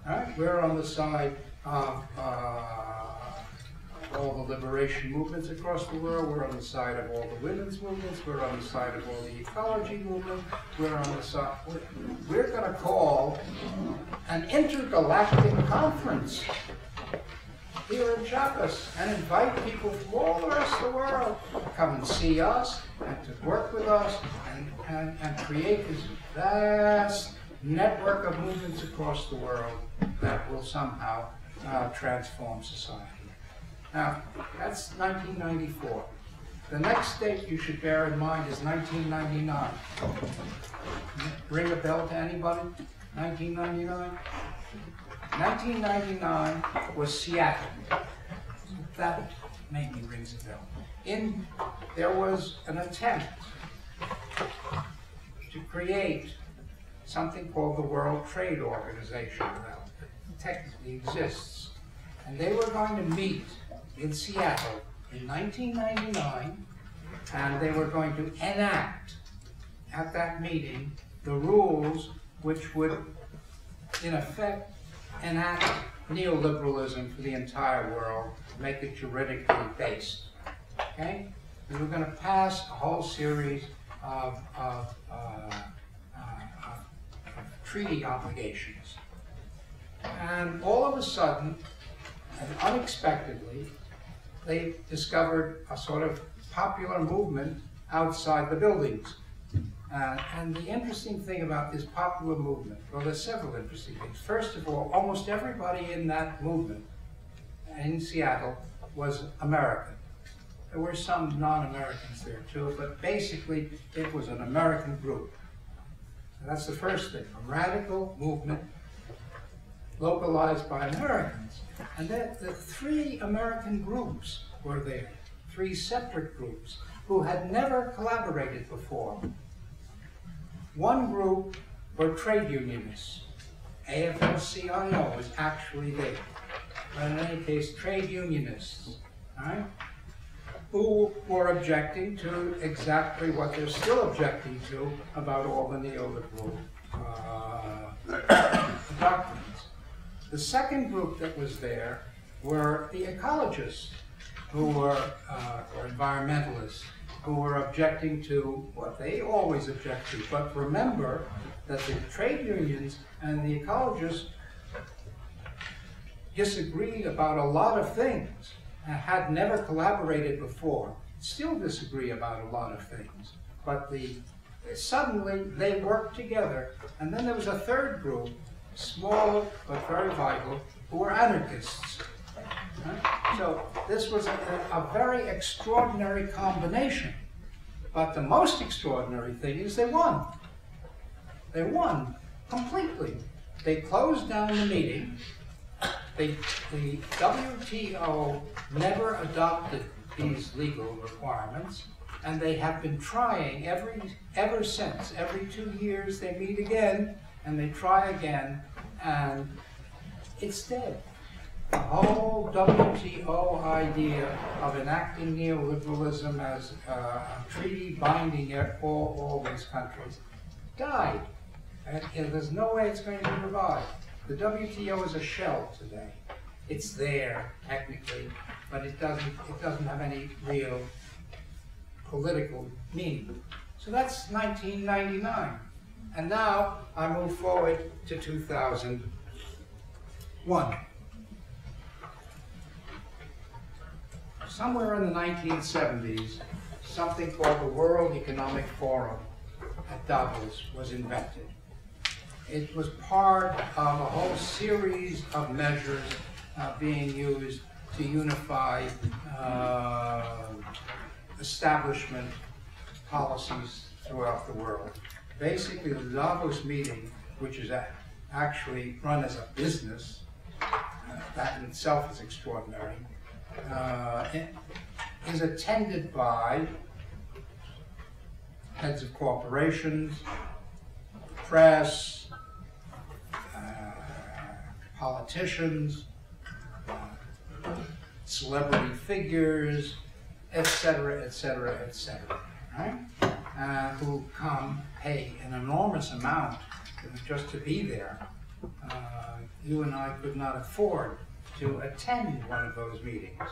Right? We're on the side of all the liberation movements across the world. We're on the side of all the women's movements. We're on the side of all the ecology movement. We're on the side. We're going to call an intergalactic conference here in Chiapas and invite people from all the rest of the world to come and see us and to work with us and create this vast network of movements across the world that will somehow transform society. Now, that's 1994. The next date you should bear in mind is 1999. Ring a bell to anybody? 1999? 1999 was Seattle. That maybe rings a bell. There was an attempt to create something called the World Trade Organization. Well, it technically exists. And they were going to meet in Seattle in 1999, and they were going to enact at that meeting the rules which would, in effect, enact neoliberalism for the entire world, make it juridically based. Okay? We were going to pass a whole series of treaty obligations. And all of a sudden, and unexpectedly, they discovered a sort of popular movement outside the buildings. And the interesting thing about this popular movement, well, there's several interesting things. First of all, almost everybody in that movement in Seattle was American. There were some non-Americans there too, but basically it was an American group. And that's the first thing, a radical movement localized by Americans. And that the three American groups were there, three separate groups who had never collaborated before. One group were trade unionists. AFL-CIO was actually there. But in any case, trade unionists, right, who were objecting to exactly what they're still objecting to about all the neoliberal doctrines. The second group that was there were the ecologists, who were, or environmentalists, who were objecting to what they always object to. But remember that the trade unions and the ecologists disagreed about a lot of things and had never collaborated before, still disagree about a lot of things. But the suddenly they worked together. And then there was a third group, small but very vital, who were anarchists. Right? So this was a very extraordinary combination. But the most extraordinary thing is they won. They won completely. They closed down the meeting. The WTO never adopted these legal requirements, and they have been trying ever since. Every 2 years they meet again, and they try again, and it's dead. The whole WTO idea of enacting neoliberalism as a treaty binding all these countries died. And there's no way it's going to be revived. The WTO is a shell today. It's there, technically, but it doesn't have any real political meaning. So that's 1999. And now I move forward to 2001. Somewhere in the 1970s, something called the World Economic Forum at Davos was invented. It was part of a whole series of measures being used to unify establishment policies throughout the world. Basically, the Davos meeting, which is actually run as a business, that in itself is extraordinary, is attended by heads of corporations, press, politicians, celebrity figures, etc., etc., etc., right? Who come, pay an enormous amount just to be there. You and I could not afford to attend one of those meetings.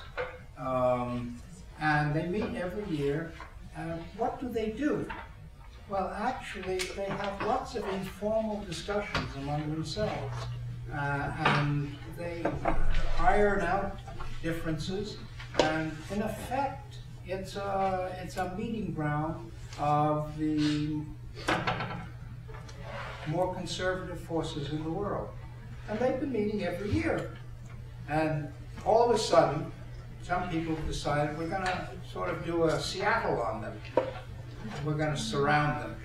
And they meet every year. What do they do? Well, actually, they have lots of informal discussions among themselves. And they iron out differences, and in effect, it's a meeting ground of the more conservative forces in the world. And they've been meeting every year. And all of a sudden, some people decided we're going to sort of do a Seattle on them. We're going to surround them.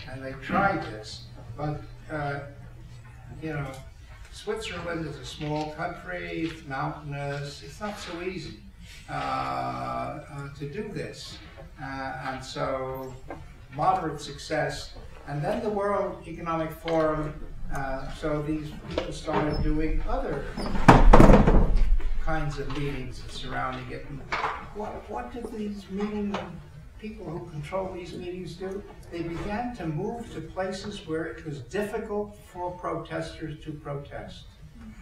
And they tried this, but, you know, Switzerland is a small country, it's mountainous, it's not so easy to do this. And so, moderate success. And then the World Economic Forum, so these people started doing other kinds of meetings surrounding it. What did these people who control these meetings do? They began to move to places where it was difficult for protesters to protest.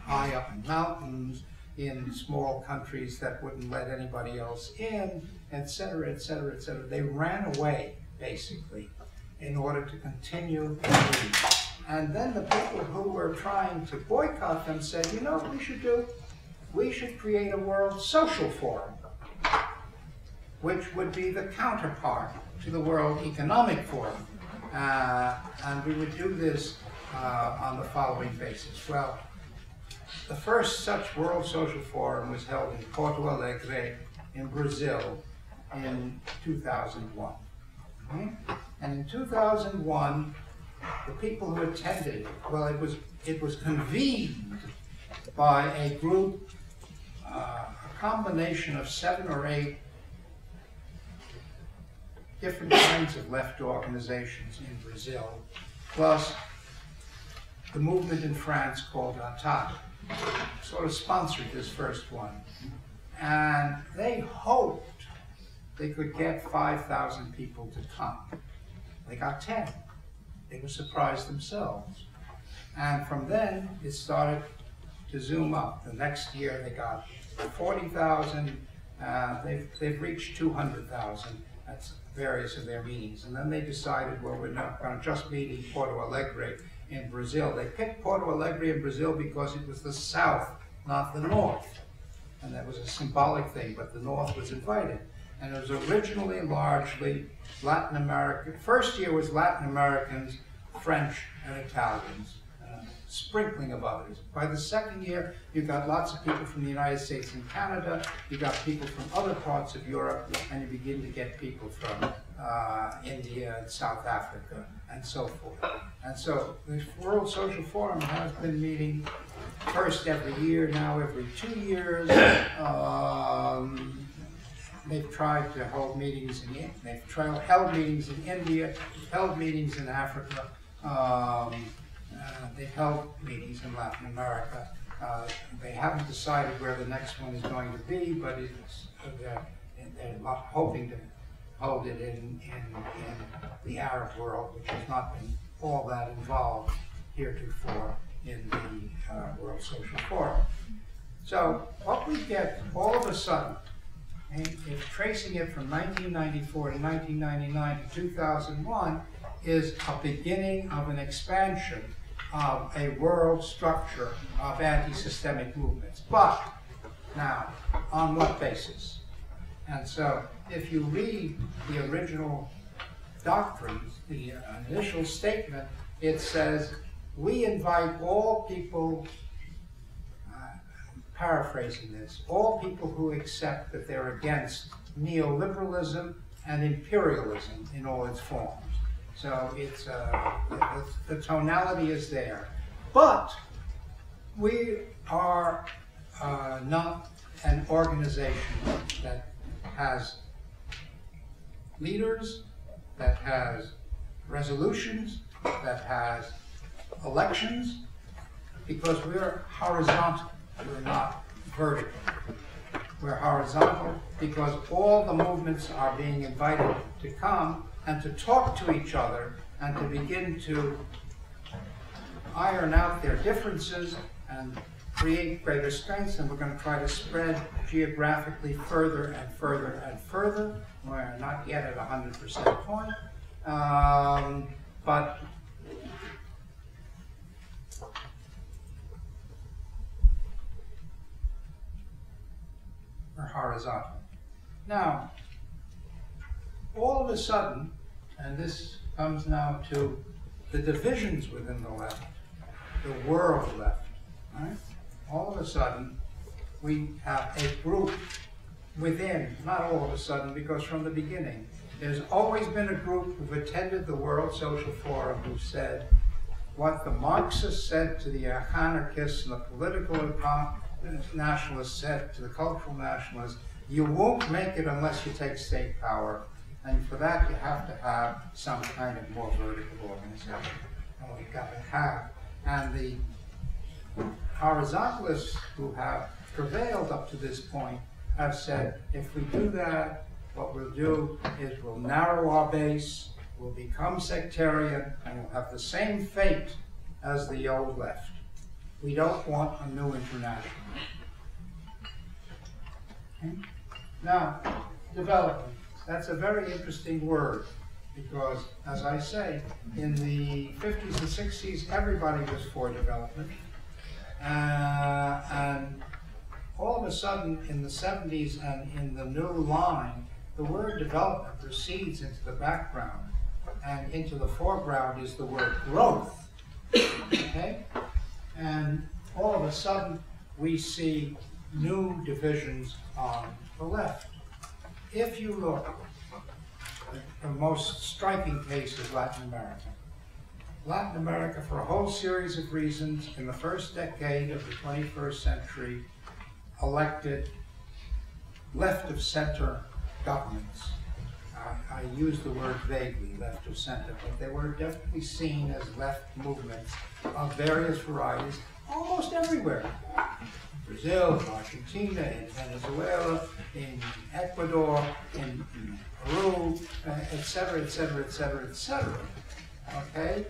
High up in mountains, in small countries that wouldn't let anybody else in, etc., etc., etc. They ran away, basically, in order to continue the meeting. And then the people who were trying to boycott them said, you know what we should do? We should create a World Social Forum, which would be the counterpart to the World Economic Forum. And we would do this on the following basis. Well, the first such World Social Forum was held in Porto Alegre in Brazil in 2001. Okay? And in 2001, the people who attended, well, it was convened by a group, a combination of 7 or 8 different kinds of left organizations in Brazil, plus the movement in France called Attac, sort of sponsored this first one. And they hoped they could get 5,000 people to come. They got 10. They were surprised themselves. And from then, it started to zoom up. The next year, they got 40,000. They've reached 200,000 at various of their meetings. And then they decided, well, we're not going to just meet in Porto Alegre in Brazil. They picked Porto Alegre in Brazil because it was the south, not the north. And that was a symbolic thing, but the north was invited. and it was originally largely Latin American. First year was Latin Americans, French, and Italians, sprinkling of others. By the second year, you got lots of people from the United States and Canada, you got people from other parts of Europe, and you begin to get people from India and South Africa, and so forth. And so the World Social Forum has been meeting first every year, now every 2 years. They've tried to hold meetings in held meetings in India, held meetings in Africa. They've held meetings in Latin America. They haven't decided where the next one is going to be, but they're hoping to hold it in the Arab world, which has not been all that involved heretofore in the World Social Forum. So what we get all of a sudden, if tracing it from 1994 to 1999 to 2001, is a beginning of an expansion of a world structure of anti-systemic movements. But now, on what basis? And so, if you read the original doctrines, the initial statement, it says, we invite all people, paraphrasing this, all people who accept that they're against neoliberalism and imperialism in all its forms. So it's the tonality is there. But we are not an organization that has leaders, that has resolutions, that has elections, because we're horizontal, we're not vertical. We're horizontal because all the movements are being invited to come and to talk to each other and to begin to iron out their differences and create greater strengths, and we're going to try to spread geographically further and further and further. We're not yet at 100% point, but we're horizontal. Now, all of a sudden, and this comes now to the divisions within the left, the world left, right? All of a sudden, we have a group within, not all of a sudden, because from the beginning, there's always been a group who've attended the World Social Forum who said what the Marxists said to the anarchists and the political nationalists said to the cultural nationalists: you won't make it unless you take state power, and for that you have to have some kind of more vertical organization. And we've got to have. And the horizontalists who have prevailed up to this point have said, if we do that, what we'll do is we'll narrow our base, we'll become sectarian, and we'll have the same fate as the old left. We don't want a new international. Okay? Now, development. That's a very interesting word because, as I say, in the 50s and 60s, everybody was for development. And all of a sudden, in the 70s and in the new line, the word development recedes into the background, and into the foreground is the word growth. Okay? And all of a sudden, we see new divisions on the left. If you look, the most striking case is Latin America. Latin America, for a whole series of reasons, in the first decade of the 21st century, elected left-of-center governments. I use the word vaguely, left of center, but they were definitely seen as left movements of various varieties almost everywhere. Brazil, in Argentina, in Venezuela, in Ecuador, in Peru, etc., etc., etc., etc. Okay?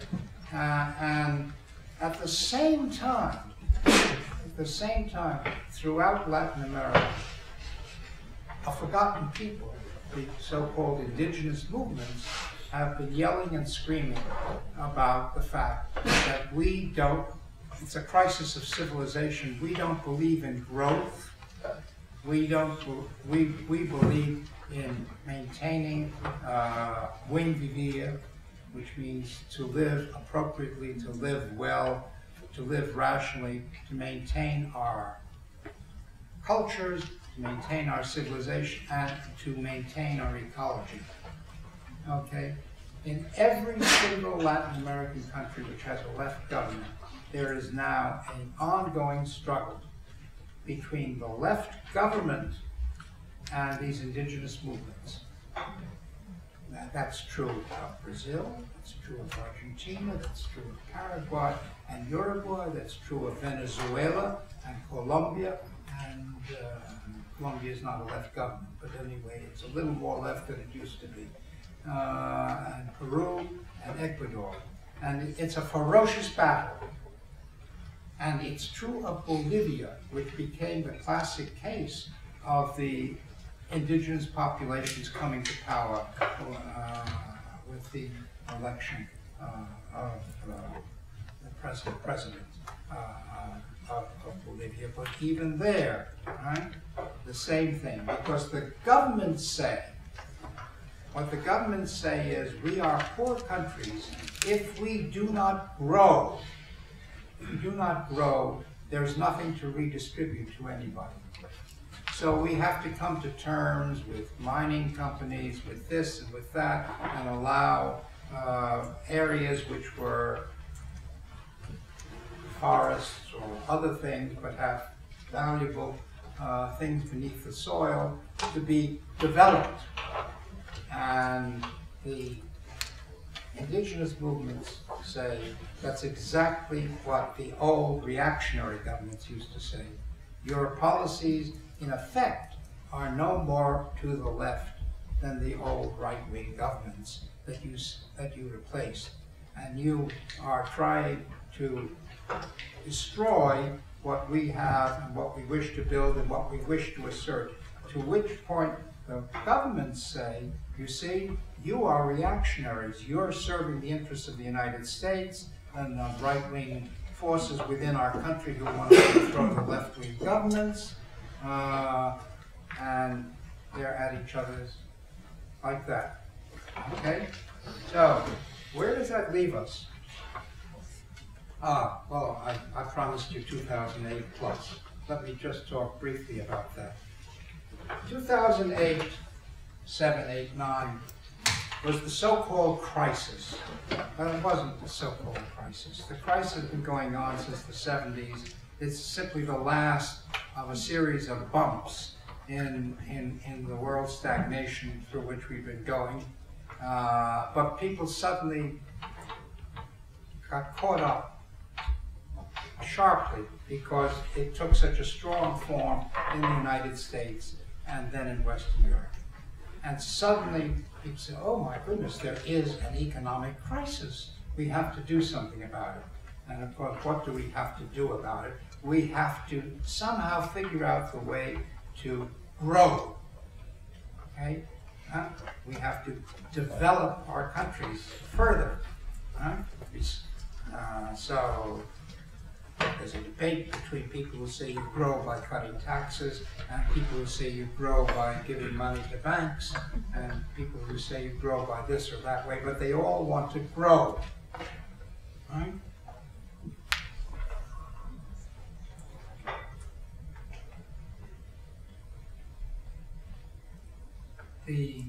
And at the same time, throughout Latin America, a forgotten people, the so-called indigenous movements, have been yelling and screaming about the fact that we don't, it's a crisis of civilization, we don't believe in growth, we believe in maintaining buen vivir, which means to live appropriately, to live well, to live rationally, to maintain our cultures, to maintain our civilization, and to maintain our ecology. Okay? In every single Latin American country which has a left government, there is now an ongoing struggle between the left government and these indigenous movements. That's true of Brazil, that's true of Argentina, that's true of Paraguay and Uruguay, that's true of Venezuela and Colombia, and Colombia is not a left government, but anyway, it's a little more left than it used to be. And Peru and Ecuador. And it's a ferocious battle. And it's true of Bolivia, which became the classic case of the indigenous populations coming to power with the election of the president of Bolivia. But even there, right, the same thing, because the governments say, what the governments say is, we are poor countries. If we do not grow, there's nothing to redistribute to anybody. So we have to come to terms with mining companies, with this and with that, and allow areas which were forests or other things, but have valuable things beneath the soil, to be developed. And the indigenous movements say that's exactly what the old reactionary governments used to say. Your policies, in effect, are no more to the left than the old right-wing governments that you replaced. And you are trying to destroy what we have and what we wish to build and what we wish to assert. To which point the governments say, you see, you are reactionaries. You're serving the interests of the United States and the right-wing forces within our country who want to overthrow the left-wing governments, and they're at each other's like that. Okay? So, where does that leave us? Well, I promised you 2008 plus. Let me just talk briefly about that. 2008, 7, 8, 9 was the so-called crisis. But it wasn't the so-called crisis. The crisis has been going on since the 70s. It's simply the last of a series of bumps in the world stagnation through which we've been going. But people suddenly got caught up sharply because it took such a strong form in the United States and then in Western Europe. And suddenly people say, oh my goodness, there is an economic crisis. We have to do something about it. And of course, what do we have to do about it? We have to somehow figure out the way to grow. Okay? We have to develop our countries further. So there's a debate between people who say you grow by cutting taxes, and people who say you grow by giving money to banks, and people who say you grow by this or that way, but they all want to grow. Right? The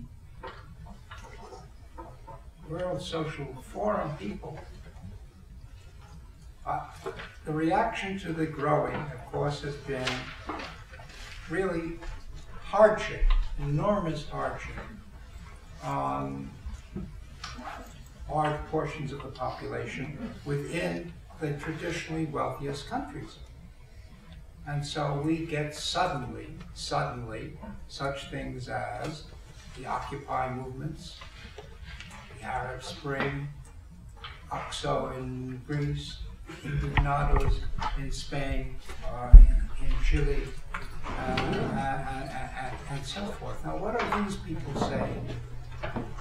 World Social Forum people, the reaction to the growing, of course, has been really hardship, enormous hardship on large portions of the population within the traditionally wealthiest countries. And so we get suddenly, such things as the Occupy movements, the Arab Spring, OXO in Greece, Indignados in Spain, in Chile, and so forth. Now, what are these people saying?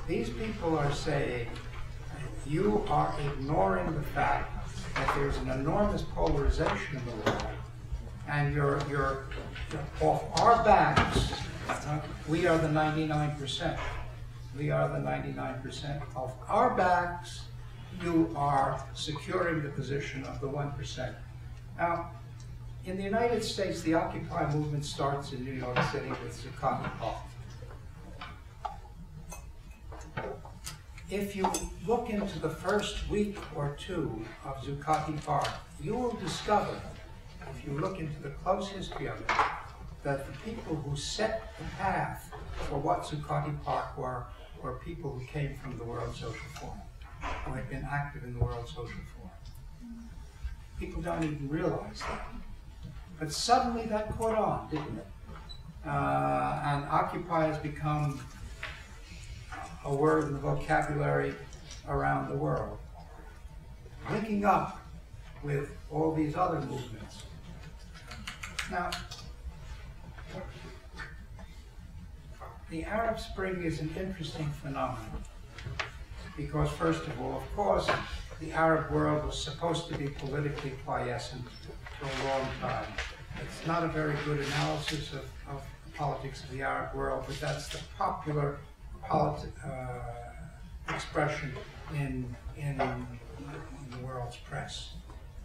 These people are saying, you are ignoring the fact that there's an enormous polarization in the world, and you're off our backs, We are the 99%. We are the 99%. Of our backs, you are securing the position of the 1%. Now, in the United States, the Occupy movement starts in New York City with Zuccotti Park. If you look into the first week or two of Zuccotti Park, you will discover, if you look into the close history of it, that the people who set the path for what Zuccotti Park were people who came from the World Social Forum, who had been active in the World Social Forum. People don't even realize that. But suddenly that caught on, didn't it? And Occupy has become a word in the vocabulary around the world, linking up with all these other movements. Now, the Arab Spring is an interesting phenomenon because, first of all, of course, the Arab world was supposed to be politically quiescent for a long time. It's not a very good analysis of the politics of the Arab world, but that's the popular expression in the world's press.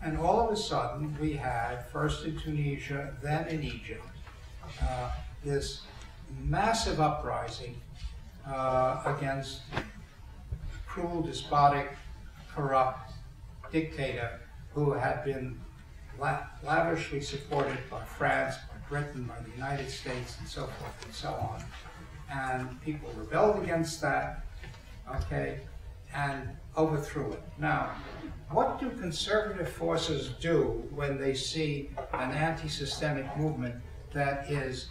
And all of a sudden, we had, first in Tunisia, then in Egypt, this massive uprising against cruel, despotic, corrupt dictator who had been lavishly supported by France, by Britain, by the United States, and so forth and so on. And people rebelled against that, okay, and overthrew it. Now, what do conservative forces do when they see an anti-systemic movement that is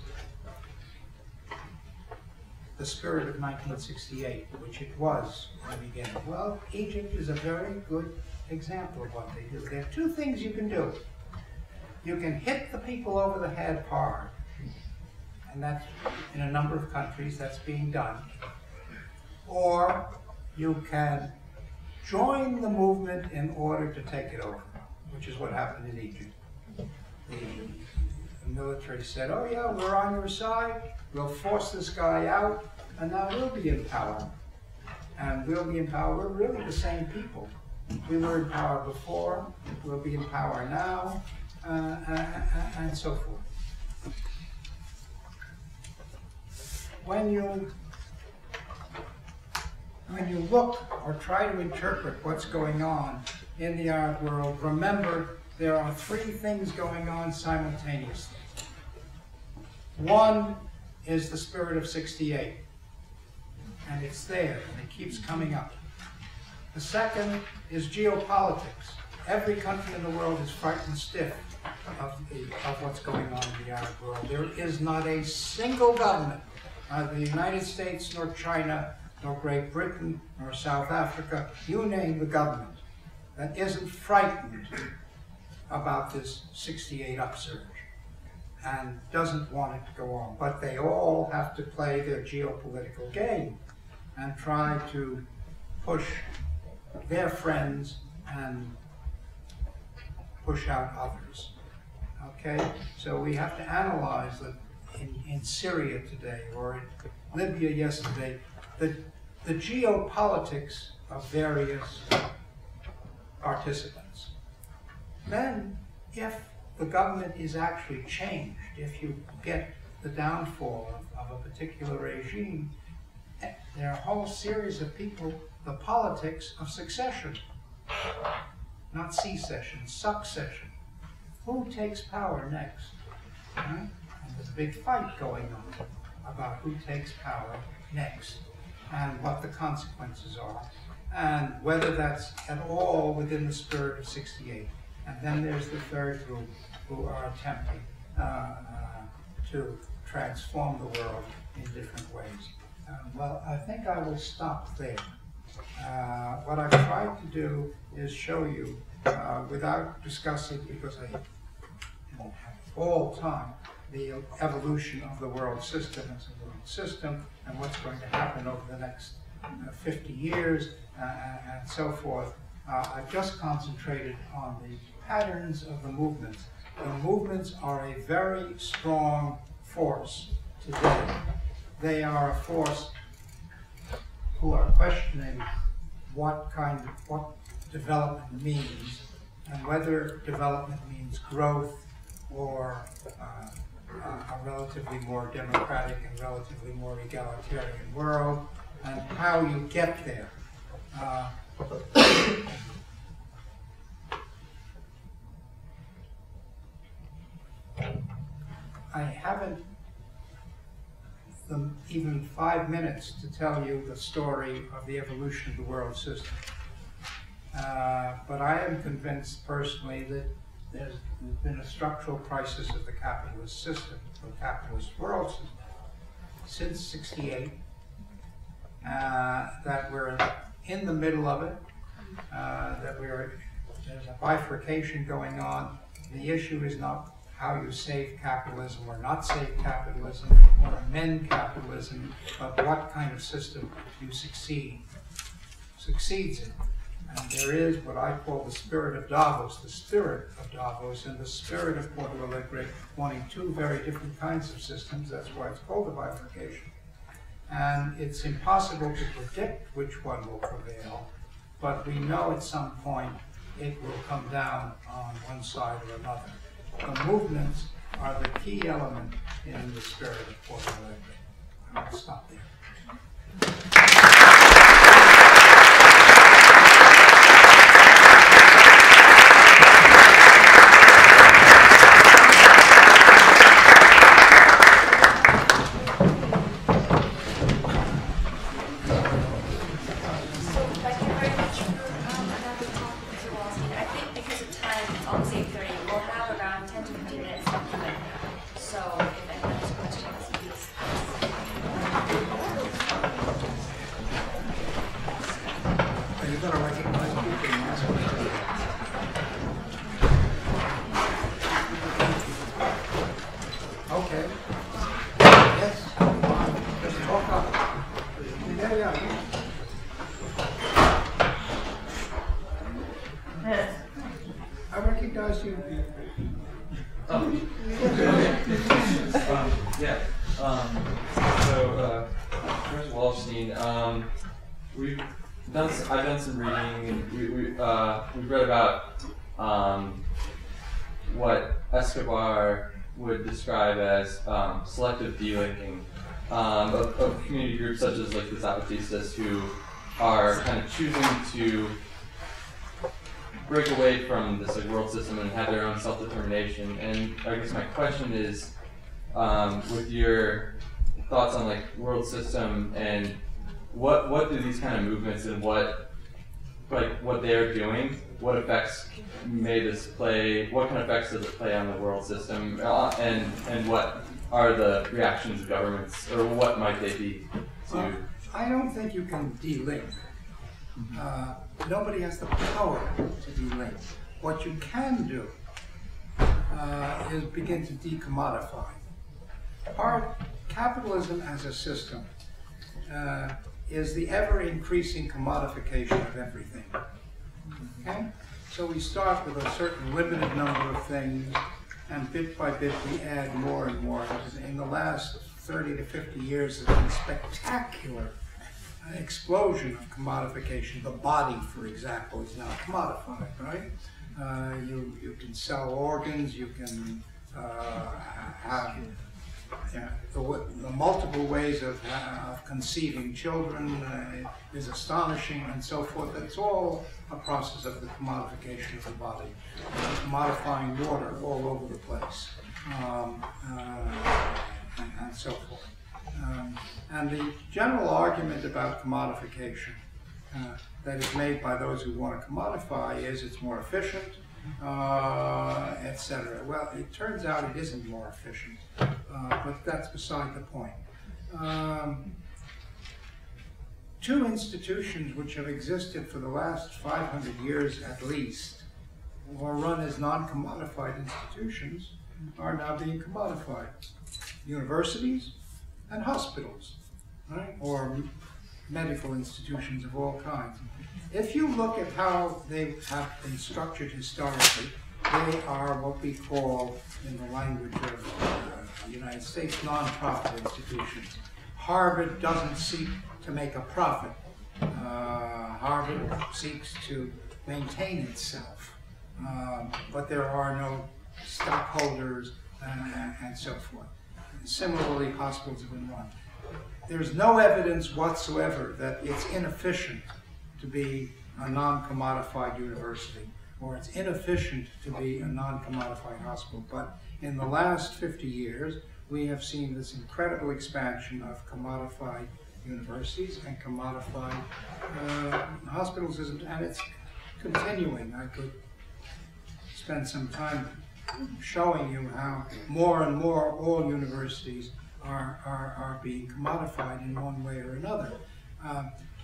the spirit of 1968, which it was in the beginning? Well, Egypt is a very good example of what they do. There are two things you can do. You can hit the people over the head hard, and that's, in a number of countries, that's being done. Or you can join the movement in order to take it over, which is what happened in Egypt. The military said, oh yeah, we're on your side, we'll force this guy out, and now we'll be in power. And we'll be in power, we're really the same people. We were in power before, we'll be in power now, and so forth. When you look or try to interpret what's going on in the Arab world, remember there are three things going on simultaneously. One is the spirit of '68, and it's there, and it keeps coming up. The second is geopolitics. Every country in the world is frightened stiff of what's going on in the Arab world. There is not a single government, neither the United States nor China, nor Great Britain, nor South Africa, you name the government, that isn't frightened about this '68 upsurge and doesn't want it to go on. But they all have to play their geopolitical game and try to push their friends and push out others. Okay? So we have to analyze that in Syria today, or in Libya yesterday, the geopolitics of various participants. Then, if the government is actually changed, if you get the downfall of a particular regime, there are a whole series of people, the politics of succession, not secession, succession. Who takes power next? And there's a big fight going on about who takes power next and what the consequences are, and whether that's at all within the spirit of '68. And then there's the third group who are attempting to transform the world in different ways. Well, I think I will stop there. What I've tried to do is show you, without discussing, because I won't have all time, the evolution of the world system as a world system and what's going to happen over the next 50 years and so forth. I've just concentrated on the patterns of the movements. The movements are a very strong force today. They are a force who are questioning what development means, and whether development means growth or a relatively more democratic and relatively more egalitarian world, and how you get there. I haven't even 5 minutes to tell you the story of the evolution of the world system. But I am convinced personally that there's been a structural crisis of the capitalist system, the capitalist world system, since '68, that we're in the middle of it, that there's a bifurcation going on. The issue is not how you save capitalism or not save capitalism or amend capitalism, but what kind of system you succeeds in. And there is what I call the spirit of Davos, and the spirit of Porto Alegre, wanting two very different kinds of systems. That's why it's called a bifurcation. And it's impossible to predict which one will prevail, but we know at some point it will come down on one side or another. The movements are the key element in the spirit of Porto Alegre. I'll stop there. Thank you very much for another talk, Mr. Wallerstein. I think because of time, it's almost 8:30. We'll have around 10 to 15 minutes left of it. So if anyone has questions, please. You better recognize people and ask questions. Okay. Yes. Just talk up. Yeah. I recognize you. First Wallerstein, I've done some reading. We've read about what Escobar would describe as selective delinking of community groups such as like the Zapatistas, who are kind of choosing to break away from this like world system and have their own self-determination. And I guess my question is, with your thoughts on like world system and what do these kind of movements and what they're doing, what effects may this play? What kind of effects does it play on the world system? And what are the reactions of governments, or what might they be to? I don't think you can de-link. Nobody has the power to de-link. What you can do is begin to decommodify. Capitalism as a system is the ever-increasing commodification of everything. Okay? So we start with a certain limited number of things, and bit by bit we add more and more. In the last 30 to 50 years, there's been a spectacular explosion of commodification. The body, for example, is now commodified, right? You can sell organs, you can have the multiple ways of conceiving children is astonishing, and so forth. It's all a process of the commodification of the body, commodifying water all over the place, and so forth. And the general argument about commodification that is made by those who want to commodify is it's more efficient, etc. Well, it turns out it isn't more efficient, but that's beside the point. Two institutions which have existed for the last 500 years at least, or run as non-commodified institutions, are now being commodified. Universities and hospitals, right? Or medical institutions of all kinds. If you look at how they have been structured historically, they are what we call, in the language of United States nonprofit institutions. Harvard doesn't seek to make a profit. Harvard seeks to maintain itself, but there are no stockholders and so forth. Similarly, hospitals have been run. There's no evidence whatsoever that it's inefficient to be a non-commodified university, or it's inefficient to be a non-commodified hospital. But in the last 50 years, we have seen this incredible expansion of commodified universities and commodified hospital systems, and it's continuing. I could spend some time showing you how more and more all universities are being commodified in one way or another.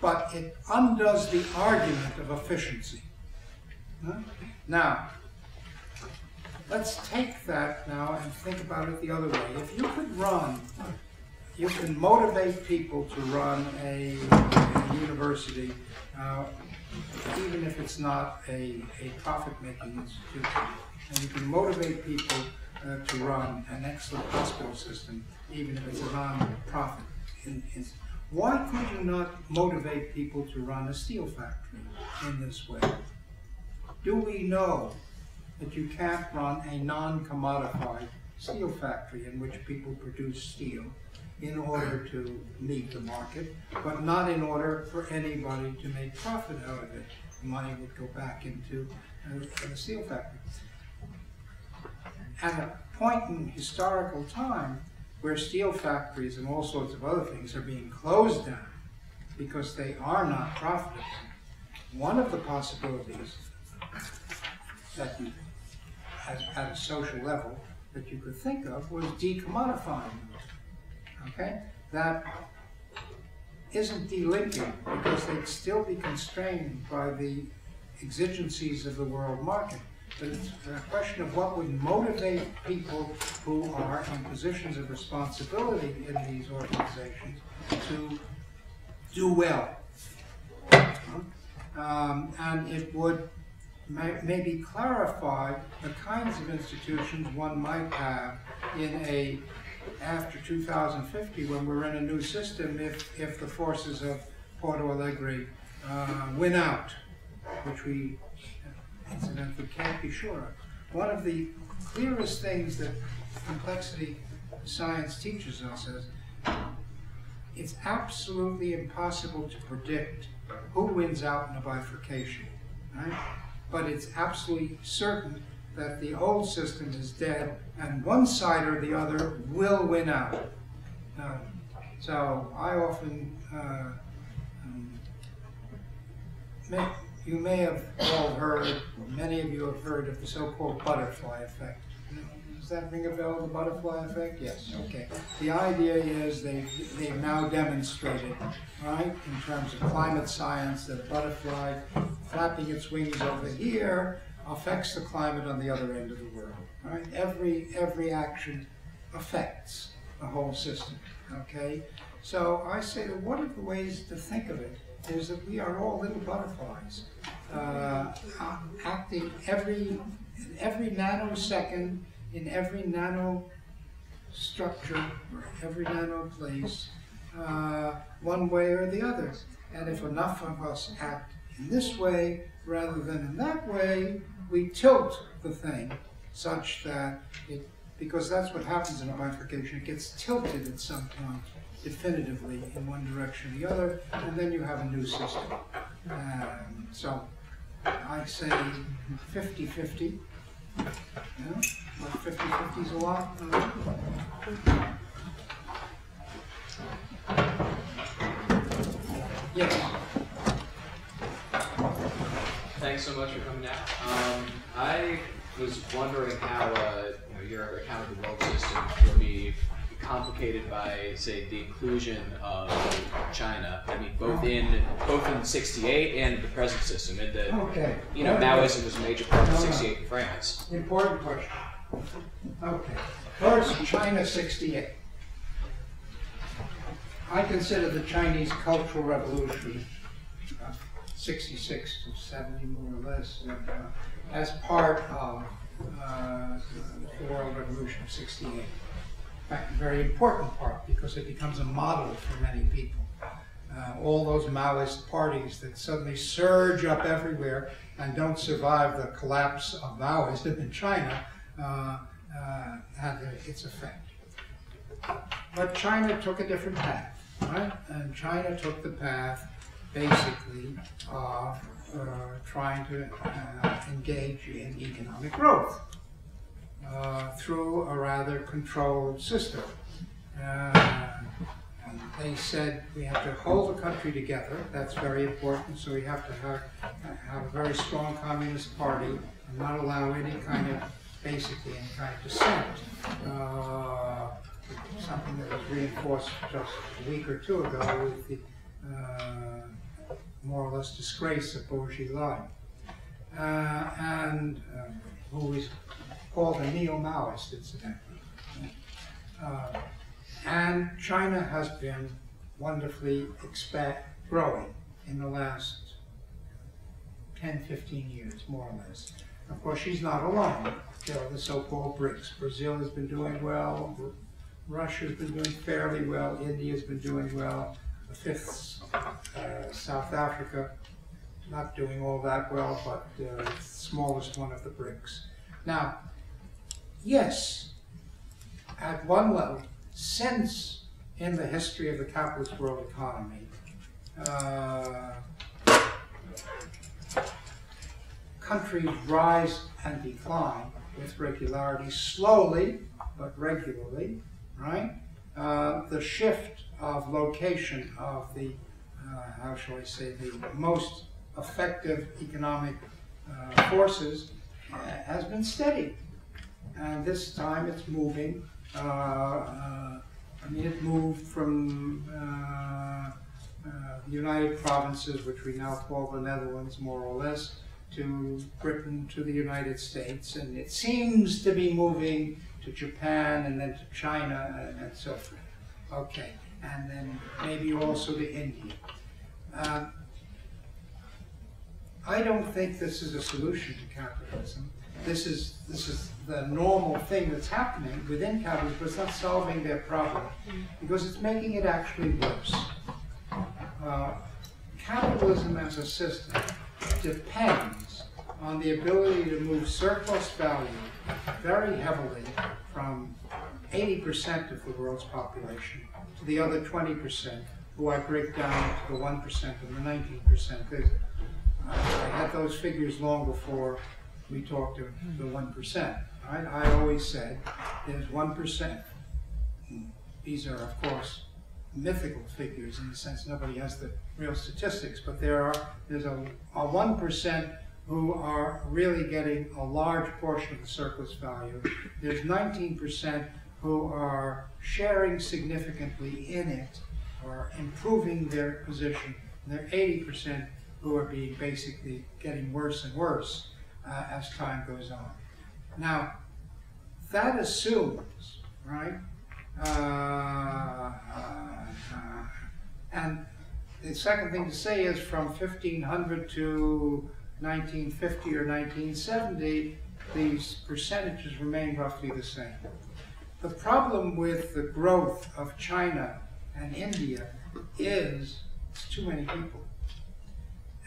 But it undoes the argument of efficiency. Now, let's take that now and think about it the other way. If you could run, you can motivate people to run a university, even if it's not a profit-making institution. And you can motivate people to run an excellent hospital system, even if it's a non-profit. Why could you not motivate people to run a steel factory in this way? Do we know that you can't run a non-commodified steel factory in which people produce steel in order to meet the market, but not in order for anybody to make profit out of it? Money would go back into the steel factory. At a point in historical time where steel factories and all sorts of other things are being closed down because they are not profitable, one of the possibilities that you, at a social level, that you could think of was decommodifying them. Okay? That isn't delinking because they'd still be constrained by the exigencies of the world market. But it's a question of what would motivate people who are in positions of responsibility in these organizations to do well. And it would maybe clarify the kinds of institutions one might have in after 2050, when we're in a new system, if the forces of Porto Alegre win out, which we incidentally can't be sure of. One of the clearest things that complexity science teaches us is it's absolutely impossible to predict who wins out in a bifurcation, right? But it's absolutely certain that the old system is dead and one side or the other will win out. So I often you may have all heard, many of you have heard of the so-called butterfly effect. Does that ring a bell, the butterfly effect? Yes, okay. The idea is they've now demonstrated, right, in terms of climate science, that a butterfly flapping its wings over here affects the climate on the other end of the world, right? Every action affects the whole system, okay? So I say that one of the ways to think of it is that we are all little butterflies, acting every nanosecond in every nano structure or every nano place, one way or the other. And if enough of us act in this way rather than in that way, we tilt the thing such that because that's what happens in a bifurcation, it gets tilted at some point definitively in one direction or the other, and then you have a new system. So I say 50-50. Yeah, like 50-50 is a lot. Yes. Thanks so much for coming out. I was wondering how your account of the world system will be complicated by, say, the inclusion of China. I mean, both in '68 and the present system. And Maoism was a major part of '68 in France. Important question. Okay. First, China '68. I consider the Chinese Cultural Revolution, 66 to 70 more or less, as part of the World Revolution of '68. fact, a very important part, because it becomes a model for many people. All those Maoist parties that suddenly surge up everywhere and don't survive the collapse of Maoism in China had its effect. But China took a different path, right? And China took the path, basically, of trying to engage in economic growth through a rather controlled system. And they said we have to hold the country together. That's very important. So we have to have a very strong communist party and not allow any kind of, basically, any kind of dissent. Something that was reinforced just a week or two ago with the more or less disgrace of Wallerstein, who is called a neo-Maoist, incidentally. And China has been wonderfully growing in the last 10, 15 years, more or less. Of course, she's not alone. There are the so-called BRICS. Brazil has been doing well. Russia's been doing fairly well. India's been doing well. The fifth, South Africa, not doing all that well, but the smallest one of the BRICS. Now, yes, at one level, since in the history of the capitalist world economy, countries rise and decline with regularity, slowly but regularly, right? The shift of location of the, how shall I say, the most effective economic forces has been steady. And this time it's moving. I mean, it moved from the United Provinces, which we now call the Netherlands, more or less, to Britain, to the United States, and it seems to be moving to Japan and then to China and so forth. Okay, and then maybe also to India. I don't think this is a solution to capitalism. This is the normal thing that's happening within capitalism, but it's not solving their problem because it's making it actually worse. Capitalism as a system depends on the ability to move surplus value very heavily from 80% of the world's population to the other 20%, who I break down to the 1% and the 19%. I had those figures long before we talked to the 1%. Right? I always said there's 1%. These are, of course, mythical figures in the sense nobody has the real statistics, but there's a 1% who are really getting a large portion of the surplus value. There's 19% who are sharing significantly in it or improving their position. And there are 80% who are being basically getting worse and worse as time goes on. Now, that assumes, right? And the second thing to say is from 1500 to 1950 or 1970, these percentages remain roughly the same. The problem with the growth of China and India is it's too many people.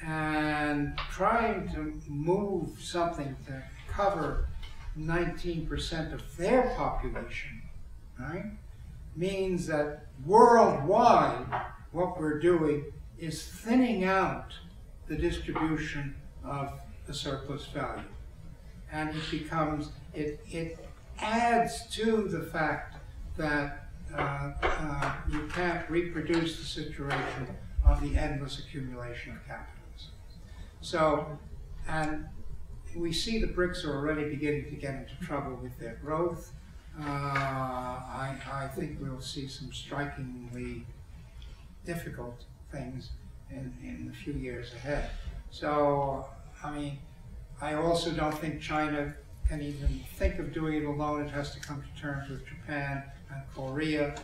And trying to move something to cover 19% of their population, right, means that worldwide what we're doing is thinning out the distribution of the surplus value. And it becomes, it adds to the fact that you can't reproduce the situation of the endless accumulation of capitalism. So, and we see the BRICS are already beginning to get into trouble with their growth. I think we'll see some strikingly difficult things in the few years ahead. So, I mean, I also don't think China can even think of doing it alone. It has to come to terms with Japan and Korea.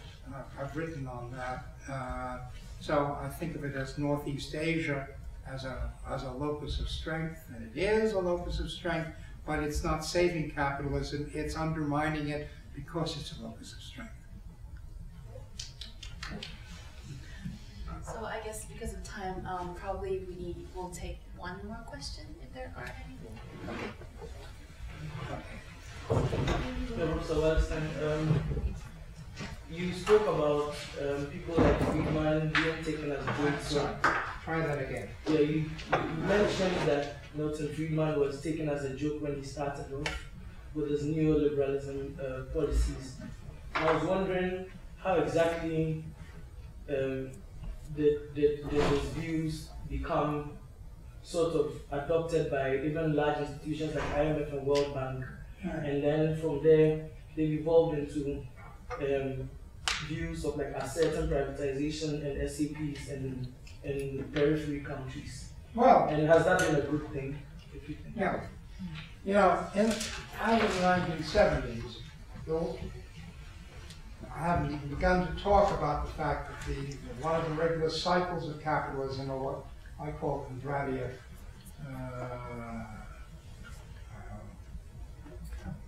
I've written on that. So I think of it as Northeast Asia as a locus of strength, and it is a locus of strength, but it's not saving capitalism, it's undermining it because it's a locus of strength. So I guess because of time, probably we will take one more question if there are any. Okay. Mr. Wallerstein, you spoke about people like Friedman being taken as jokes. Sorry, try that again. Yeah, you mentioned that Milton Friedman was taken as a joke when he started off with his neoliberalism policies. I was wondering how exactly did his views become sort of adopted by even large institutions like IMF and World Bank, and then from there they evolved into views of like certain privatization and SAPs in periphery countries. Well, and has that been a good thing? yeah. You know, out of the 1970s, I haven't even begun to talk about the fact that one of the regular cycles of capitalism, or what I call Kondratia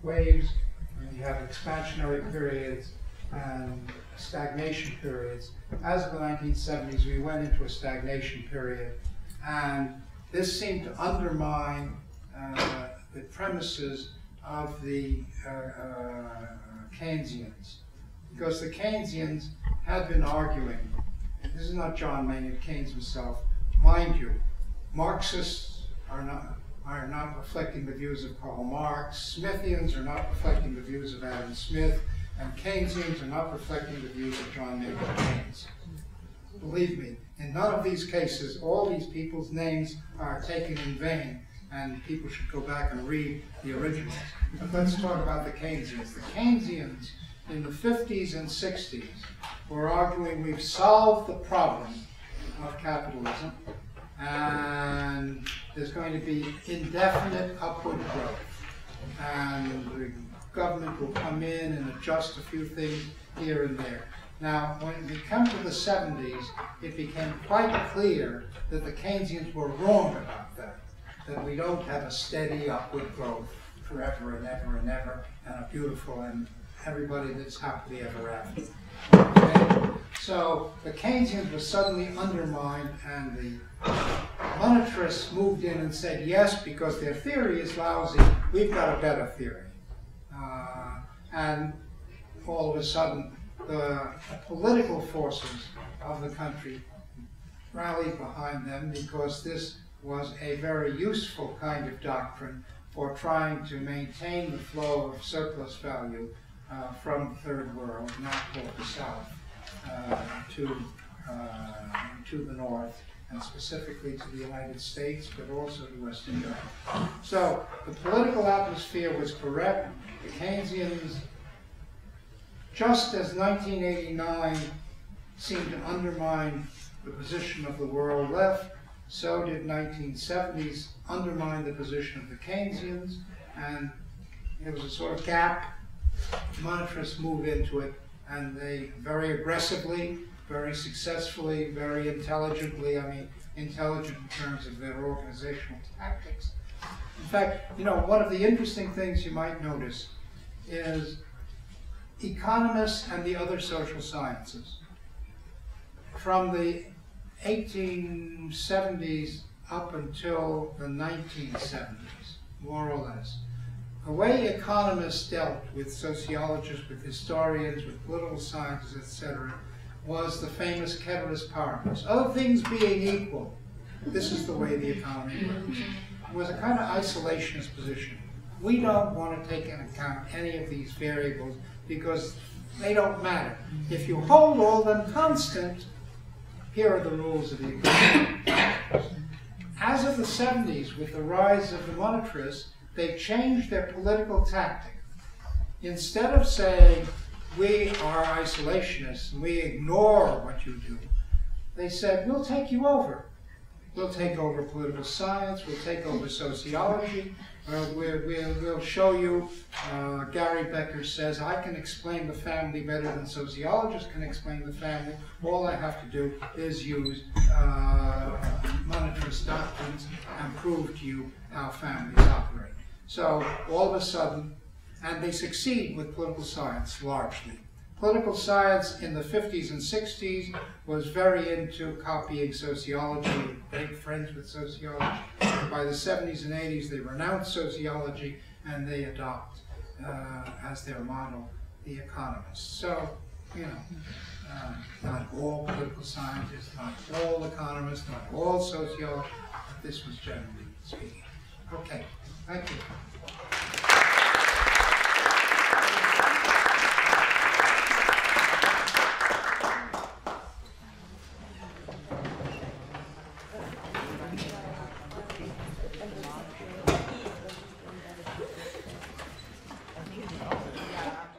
waves, and you have expansionary periods and stagnation periods. As of the 1970s, we went into a stagnation period, and this seemed to undermine the premises of the Keynesians, because the Keynesians had been arguing, and this is not John Maynard Keynes himself, mind you, Marxists are not reflecting the views of Karl Marx, Smithians are not reflecting the views of Adam Smith, and Keynesians are not reflecting the views of John Maynard Keynes. Believe me, in none of these cases, all these people's names are taken in vain, and people should go back and read the originals. But let's talk about the Keynesians. The Keynesians in the 50s and 60s were arguing we've solved the problem of capitalism, and there's going to be indefinite upward growth, and the government will come in and adjust a few things here and there. Now, when we come to the 70s, it became quite clear that the Keynesians were wrong about that we don't have a steady upward growth forever and ever and ever, and a beautiful and everybody that's happily ever after. Okay? So the Keynesians were suddenly undermined, and the monetarists moved in and said, yes, because their theory is lousy, we've got a better theory. And all of a sudden, the political forces of the country rallied behind them, because this was a very useful kind of doctrine for trying to maintain the flow of surplus value from the third world, not toward the south, to the north, and specifically to the United States, but also to Western Europe. So the political atmosphere was correct. The Keynesians, just as 1989 seemed to undermine the position of the world left, so did 1970s undermine the position of the Keynesians, and there was a sort of gap. Monetarists moved into it, and they very aggressively, very successfully, very intelligently, I mean, intelligent in terms of their organizational tactics. In fact, you know, one of the interesting things you might notice is economists and the other social sciences, from the 1870s up until the 1970s, more or less, the way economists dealt with sociologists, with historians, with political scientists, etc., was the famous Ceteris Paribus. Other things being equal, this is the way the economy works. It was a kind of isolationist position. We don't want to take into account any of these variables because they don't matter. If you hold all them constant, here are the rules of the economy. As of the 70s, with the rise of the monetarists, they changed their political tactic. Instead of saying, we are isolationists and we ignore what you do, they said, we'll take you over. We'll take over political science, we'll take over sociology, we'll show you, Gary Becker says, I can explain the family better than sociologists can explain the family. All I have to do is use monetarist doctrines and prove to you how families operate. So all of a sudden, and they succeed with political science largely. Political science in the 50s and 60s was very into copying sociology, great friends with sociology. By the 70s and 80s, they renounce sociology and they adopt as their model the economists. So, you know, not all political scientists, not all economists, not all sociologists, but this was generally speaking. Okay, thank you. Yeah.